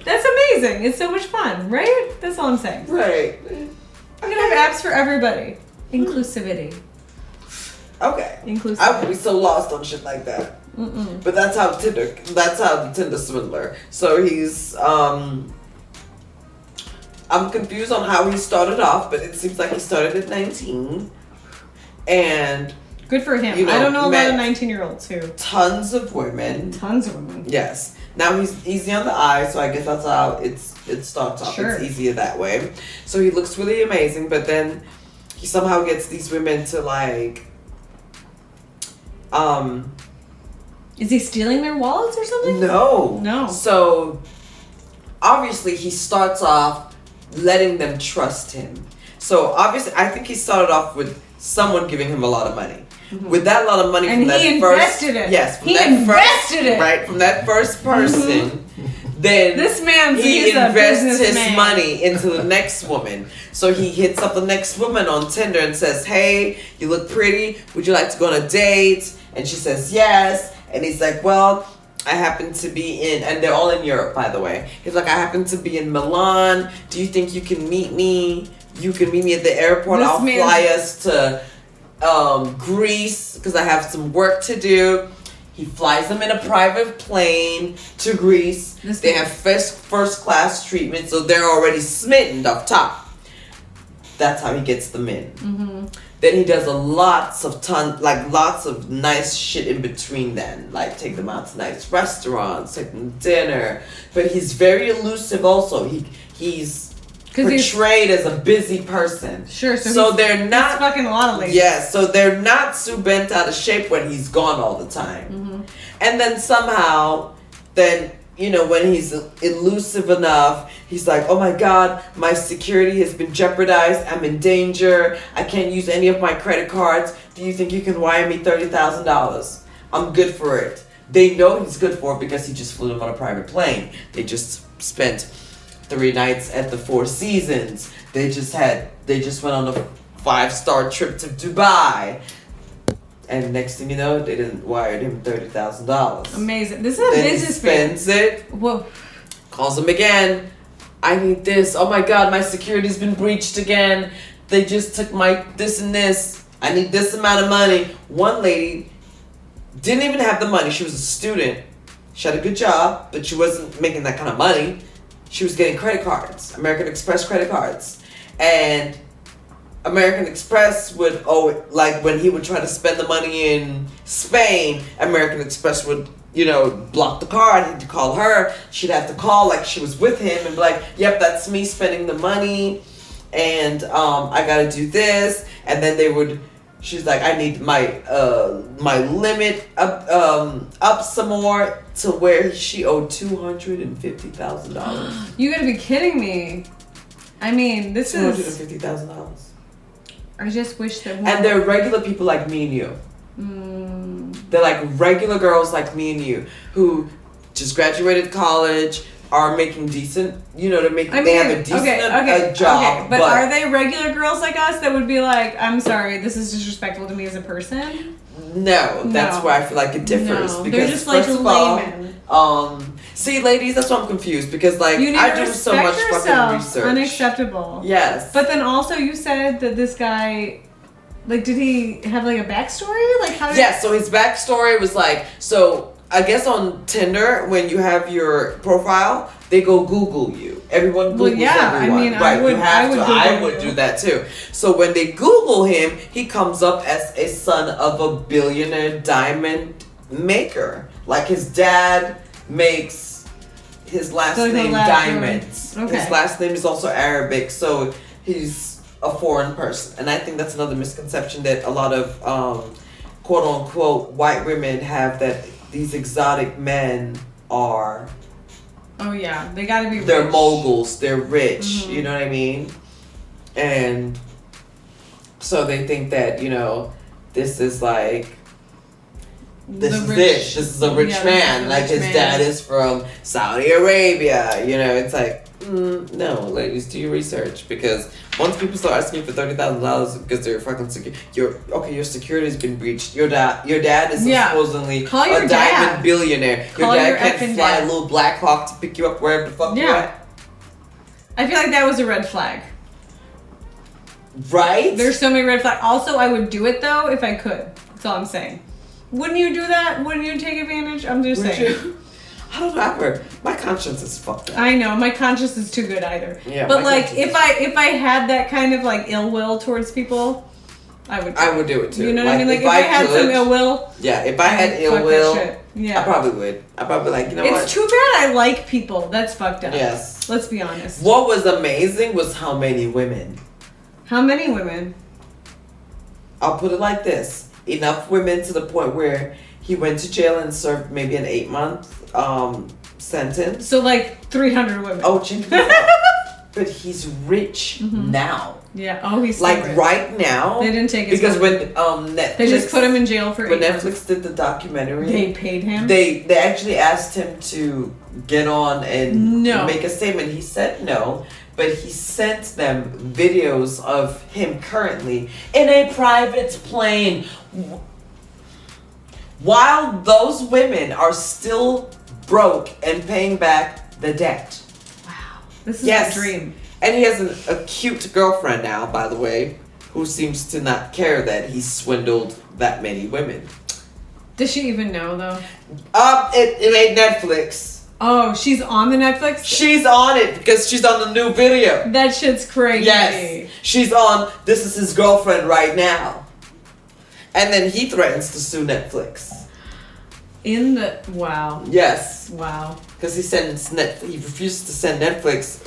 That's amazing. It's so much fun, right? That's all I'm saying. Right. I'm gonna have apps for everybody. Inclusivity. Okay. Inclusivity. I would be so lost on shit like that. Mm-mm. But that's how the Tinder swindler. So he's I'm confused on how he started off, but it seems like he started at 19. And good for him. I don't know a lot of 19-year-olds who. Tons of women. Yes. Now he's easy on the eye, so I guess that's how it starts off. Sure. It's easier that way. So he looks really amazing, but then he somehow gets these women to Is he stealing their wallets or something? No. So obviously he starts off letting them trust him. So obviously I think he started off with someone giving him a lot of money. Mm-hmm. With that lot of money and from that invested it. Yes, from it. Right, from that first person. Then this man he invests his money into the next woman. So he hits up the next woman on Tinder and says, "Hey, you look pretty. Would you like to go on a date?" And she says yes. And he's like, "Well, I happen to be in," and they're all in Europe, by the way. He's like, "I happen to be in Milan. Do you think you can meet me? You can meet me at the airport. I'll fly us to Greece because I have some work to do." He flies them in a private plane to Greece. They have first class treatment, so they're already smitten up top. That's how he gets them in. Mm-hmm. Then he does lots of nice shit in between then. Like take them out to nice restaurants, take them to dinner. But he's very elusive also. He's portrayed as a busy person. Sure, so they're not he's fucking a lot of ladies. Yeah, so they're not so bent out of shape when he's gone all the time. Mm-hmm. And then somehow, when he's elusive enough, he's like, oh my God, my security has been jeopardized. I'm in danger. I can't use any of my credit cards. Do you think you can wire me $30,000? I'm good for it. They know he's good for it because he just flew them on a private plane. They just spent 3 nights at the Four Seasons. They just went on a 5-star trip to Dubai. And next thing you know, they didn't wired him $30,000. Amazing. This is a business man. Spends it. Whoa. Calls him again. I need this. Oh my God, my security's been breached again. They just took my this and this. I need this amount of money. One lady didn't even have the money. She was a student. She had a good job, but she wasn't making that kind of money. She was getting credit cards, American Express credit cards. And American Express would when he would try to spend the money in Spain, American Express would, block the card. He'd call her. She'd have to call like she was with him and be like, yep, that's me spending the money. And I gotta do this. And then she's like, I need my limit up some more to where she owed $250,000. You gotta be kidding me. I mean, this is $250,000. I just wish that. And they're regular people like me and you. They're like regular girls like me and you who just graduated college, are making decent. They have a decent job. Okay. But are they regular girls like us that would be like, I'm sorry, this is disrespectful to me as a person? No, that's where I feel like it differs. No, because they're just like laymen. See, ladies, that's why I'm confused because I do so much fucking research. Unacceptable. Yes. But then also you said that this guy, did he have a backstory? So his backstory was I guess on Tinder, when you have your profile, they go Google you. Everyone Googles everyone. I mean, right, I would do that too. So when they Google him, he comes up as a son of a billionaire diamond maker. Like his dad makes his last name diamonds. Okay. His last name is also Arabic, so he's a foreign person. And I think that's another misconception that a lot of quote unquote white women have, that these exotic men are. Oh yeah, they gotta be rich. They're moguls, they're rich, you know what I mean? And so they think that, this is this is a rich man. His dad is from Saudi Arabia. It's no, ladies, do your research, because once people start asking you for $30,000 because they're fucking secure, your security's been breached. Your dad is supposedly a diamond billionaire. Your dad can't fly a little Black Hawk to pick you up wherever the fuck you're at. I feel like that was a red flag. Right? There's so many red flags. Also, I would do it though if I could. That's all I'm saying. Wouldn't you do that? Wouldn't you take advantage? I'm just saying. I don't know. My conscience is fucked up. I know. My conscience is too good either. Yeah. But if I had that kind of ill will towards people, I would do it too. You know what I mean? If I had some ill will. Yeah. If I had ill will, yeah. I probably would. I'd probably what? It's too bad I like people. That's fucked up. Yes. Let's be honest. What was amazing was how many women. How many women? I'll put it like this. Enough women to the point where he went to jail and served maybe an 8-month sentence. So 300 women. Oh, but he's rich now. Yeah. Oh, he's so rich. Right now. They didn't take his because money. When Netflix, they just put him in jail for 8 months. When Netflix did the documentary, they paid him. They actually asked him to get on and make a statement. He said no. But he sent them videos of him currently in a private plane, while those women are still broke and paying back the debt. Wow. This is a dream. And he has a cute girlfriend now, by the way, who seems to not care that he swindled that many women. Does she even know, though? It made Netflix. Oh, she's on the Netflix? She's on it because she's on the new video. That shit's crazy. Yes. She's on This Is His Girlfriend Right Now. And then he threatens to sue Netflix. Wow. Yes. Wow. Because he refused to send Netflix,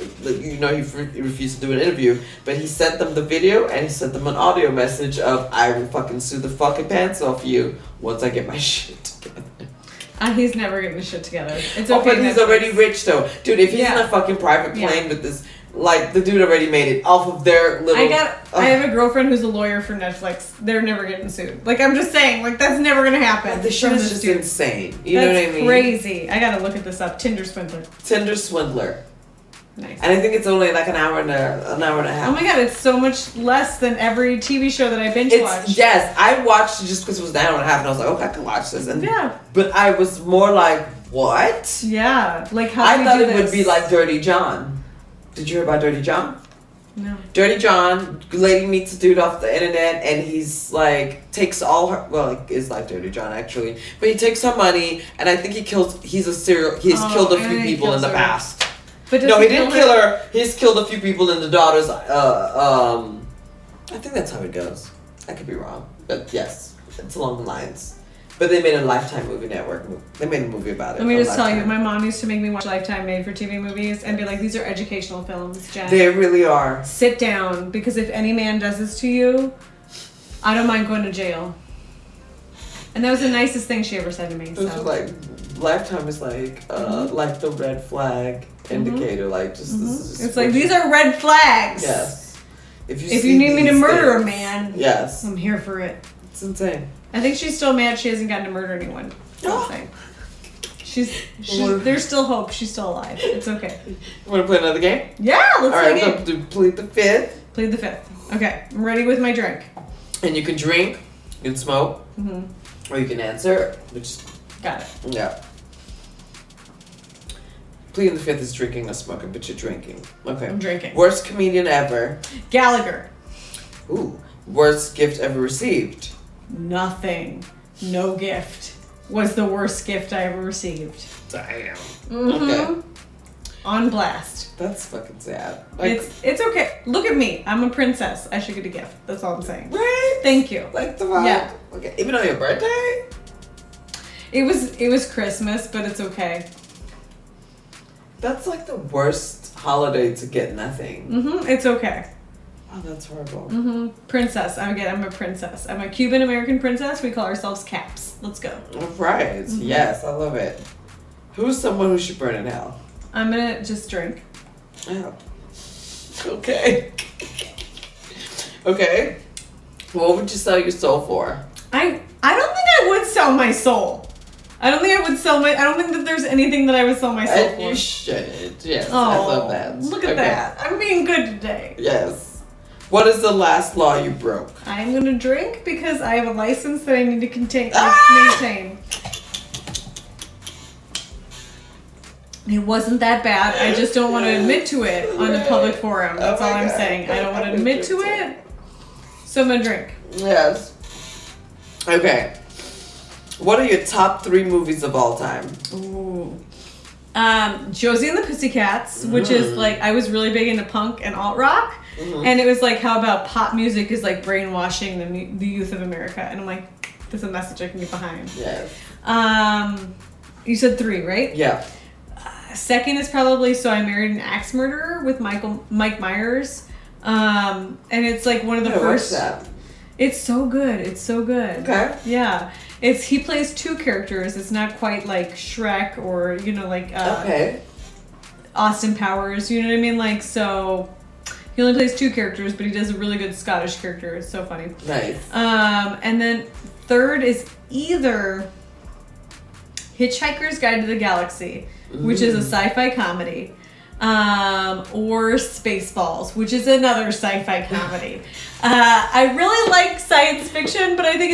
he refused to do an interview, but he sent them the video and he sent them an audio message of, I will fucking sue the fucking pants off you once I get my shit together. He's never getting his shit together. It's okay. Oh, but he's already rich though. Dude, if he's in a fucking private plane with this, like, the dude already made it off of their little... I have a girlfriend who's a lawyer for Netflix. They're never getting sued. Like, I'm just saying, like, that's never gonna happen. The shit is just insane. You know what I mean? That's crazy. I gotta look at this up. Tinder swindler. Nice. And I think it's only like an hour and a half. Oh my god, it's so much less than every TV show that I binge watch. Yes, I watched it just because it was an hour and a half, and I was like, okay, I can watch this. And but I was more like, what? Yeah, like how I thought it would be like Dirty John. Did you hear about Dirty John? No. Dirty John, lady meets a dude off the internet, and he's like takes all her. Well, it is like Dirty John actually, but he takes her money, and I think he's killed a few people in the past. But no, he didn't kill her. He's killed a few people in the daughter's. I think that's how it goes. I could be wrong, but yes, it's along the lines. But they made a Lifetime movie network. They made a movie about it. Let me just tell you, my mom used to make me watch Lifetime made-for-TV movies and be like, these are educational films, Jen. They really are. Sit down, because if any man does this to you, I don't mind going to jail. And that was the nicest thing she ever said to me. So. Like, Lifetime is like the red flag indicator. Like, just this is just. It's like, these are red flags. Yes. If you need me to murder a man, yes, I'm here for it. It's insane. I think she's still mad she hasn't gotten to murder anyone. There's still hope. She's still alive. It's okay. You want to play another game? Yeah, let's play a game. Alright, we'll plead the fifth. Plead the fifth. Okay, I'm ready with my drink. And you can drink, you can smoke, or you can answer. Got it. Yeah. Pleading the fifth is drinking or smoking, but you're drinking. Okay. I'm drinking. Worst comedian ever. Gallagher. Ooh. Worst gift ever received. Nothing. No gift was the worst gift I ever received. Damn. Okay. On blast. That's fucking sad. Like, it's okay. Look at me. I'm a princess. I should get a gift. That's all I'm saying. Right? Thank you. Like the vibe. Yeah. Okay. Even on your birthday? It was Christmas, but it's okay. That's like the worst holiday to get nothing. It's okay. Oh, that's horrible. Princess. I'm a princess. I'm a Cuban American princess. We call ourselves Caps. Let's go. All right. Yes, I love it. Who's someone who should burn in hell? I'm gonna just drink. Oh. Okay. Okay. What would you sell your soul for? I don't think I would sell my soul. I don't think that there's anything that I would sell my soul for. You shouldn't. Yes, oh, I love that. Look at that. I'm being good today. Yes. What is the last law you broke? I'm gonna drink because I have a license that I need to maintain. It wasn't that bad. I just don't want to admit to it on a public forum. That's all I'm saying. I don't want to admit to it. So I'm gonna drink. Yes. Okay. What are your top 3 movies of all time? Ooh. Josie and the Pussycats, which is like, I was really big into punk and alt rock. And it was like, how about pop music is like brainwashing the youth of America? And I'm like, this is a message I can get behind. Yes. You said 3, right? Yeah. Second is probably So I Married an Axe Murderer with Mike Myers. And it's like one of the first. What's that? It's so good. It's so good. Okay. Yeah. He plays 2 characters. It's not quite like Shrek or, Austin Powers. You know what I mean? Like, so he only plays 2 characters, but he does a really good Scottish character. It's so funny. Nice. And then third is either Hitchhiker's Guide to the Galaxy, which is a sci-fi comedy, or Spaceballs, which is another sci-fi comedy. I really like science fiction, but I think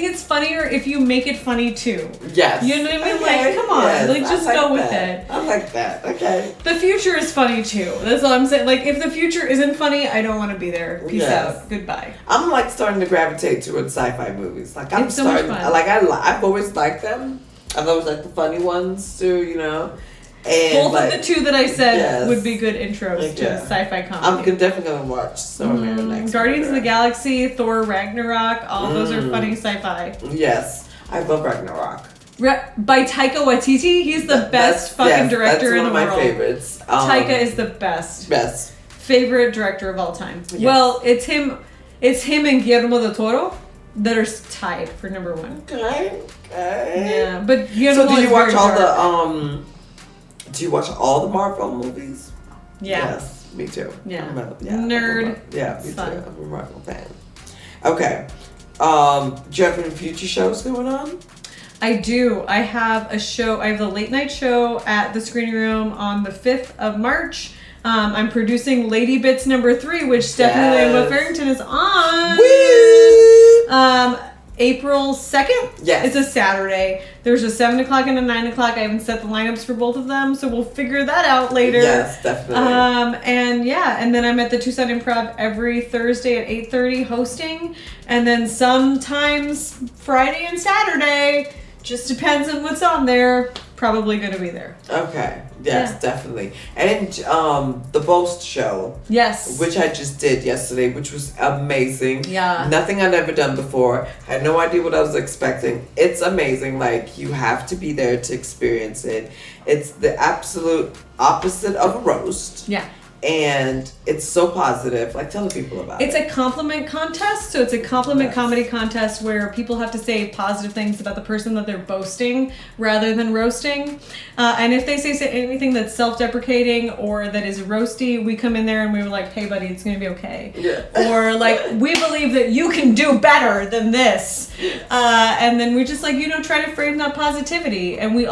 it's funnier if you make it funny too. Yes. You know what I mean? Okay. Like, come on, yes, just go with it. I like that. Okay. The future is funny too. That's all I'm saying. Like, if the future isn't funny, I don't want to be there. Peace out. Goodbye. I'm like starting to gravitate towards sci-fi movies. Like, I'm it's so much fun. Like, I've always liked them. I thought it was like the funny ones too, you know. And both of the two that I said would be good intros to sci-fi comedy. I'm definitely gonna watch Starman next. Guardians of the Galaxy, Thor Ragnarok, all those are funny sci-fi. Yes, I love Ragnarok. By Taika Waititi, he's the best fucking director in the world. That's one of my favorites. Taika is the best. Best. Favorite director of all time. Yes. Well, it's him and Guillermo del Toro that are tied for number one. Okay. Yeah, but Guillermo so do you watch do you watch all the Marvel movies? Yeah. Yes, me too. Yeah. Nerd. Yeah, me too. I'm a Marvel fan. Okay. Do you have any future shows going on? I do. I have a show. I have the late night show at the Screening Room on the 5th of March. I'm producing Lady Bits number 3, which Stephanie Layla Farrington is on. Woo! April 2nd. Yes. It's a Saturday. There's a 7 o'clock and a 9 o'clock. I haven't set the lineups for both of them, so we'll figure that out later. Yes, definitely. And then I'm at the Tucson Improv every Thursday at 8:30 hosting, and then sometimes Friday and Saturday. Just depends on what's on there. Probably going to be there. Okay. Yes, definitely. And the Boast show. Yes. Which I just did yesterday, which was amazing. Yeah. Nothing I'd ever done before. I had no idea what I was expecting. It's amazing. Like, you have to be there to experience it. It's the absolute opposite of a roast. Yeah. And it's so positive. Like, tell the people about it. It's a compliment contest. So it's a compliment comedy contest where people have to say positive things about the person that they're boasting rather than roasting. And if they say anything that's self-deprecating or that is roasty, we come in there and we were like, hey, buddy, it's going to be okay. Yeah. Or like, we believe that you can do better than this. And then we just like, try to frame that positivity. And we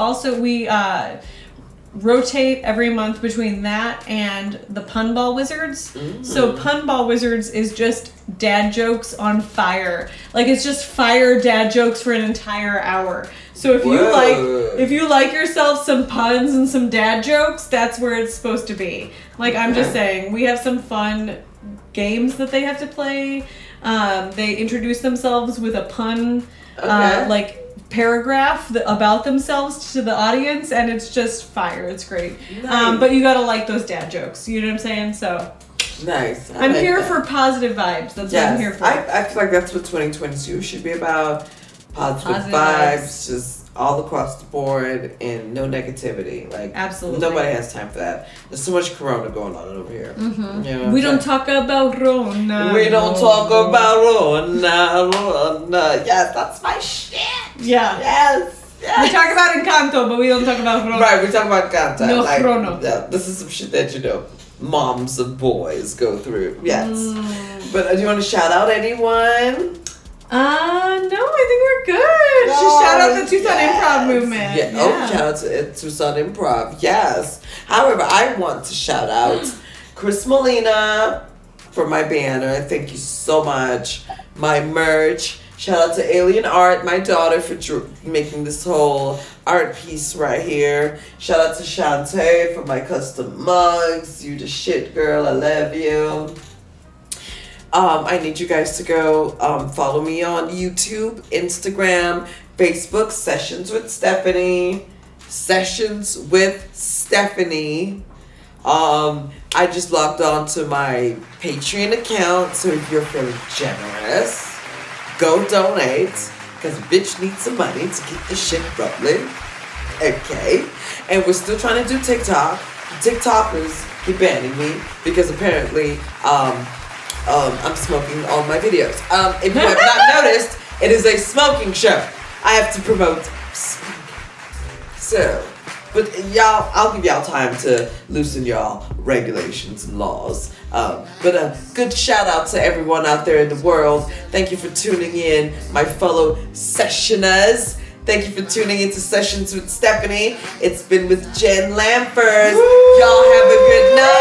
rotate every month between that and the Pun Ball Wizards. So Pun Ball Wizards is just dad jokes on fire. Like, it's just fire dad jokes for an entire hour. So if you like yourself some puns and some dad jokes, that's where it's supposed to be. Like, I'm just saying, we have some fun games that they have to play. They introduce themselves with a pun, paragraph about themselves to the audience, and it's just fire. It's great. Nice. But you gotta like those dad jokes. You know what I'm saying? So nice. I'm here for positive vibes. That's what I'm here for. I feel like that's what 2022 should be about. Positive vibes, just all across the board, and no negativity. Like, absolutely, nobody has time for that. There's so much Corona going on over here. Mm-hmm. You know, we don't talk about Rona. We don't talk about Rona. Yes, that's my shit. Yeah. Yes. We talk about Encanto, but we don't talk about Rona. Right, we talk about Encanto. No Rona. Yeah, this is some shit that moms and boys go through. Yes. But do you want to shout out anyone? No, I think we're good. Just shout out the Tucson Improv movement. Yeah. Oh, shout out to Tucson Improv. Yes. However, I want to shout out Chris Molina for my banner. Thank you so much. My merch. Shout out to Alien Art, my daughter, for making this whole art piece right here. Shout out to Shantae for my custom mugs. You the shit, girl. I love you. I need you guys to go follow me on YouTube, Instagram, Facebook, Sessions with Stephanie. I just logged on to my Patreon account, so if you're feeling generous, go donate, because bitch needs some money to keep this shit rolling. Okay? And we're still trying to do TikTok. TikTokers keep banning me because apparently I'm smoking all my videos. If you have not noticed, it is a smoking show. I have to promote smoking. So, but y'all, I'll give y'all time to loosen y'all regulations and laws. But a good shout out to everyone out there in the world. Thank you for tuning in, my fellow sessioners. Thank you for tuning into Sessions with Stephanie. It's been with Jen Lamphers. Y'all have a good night.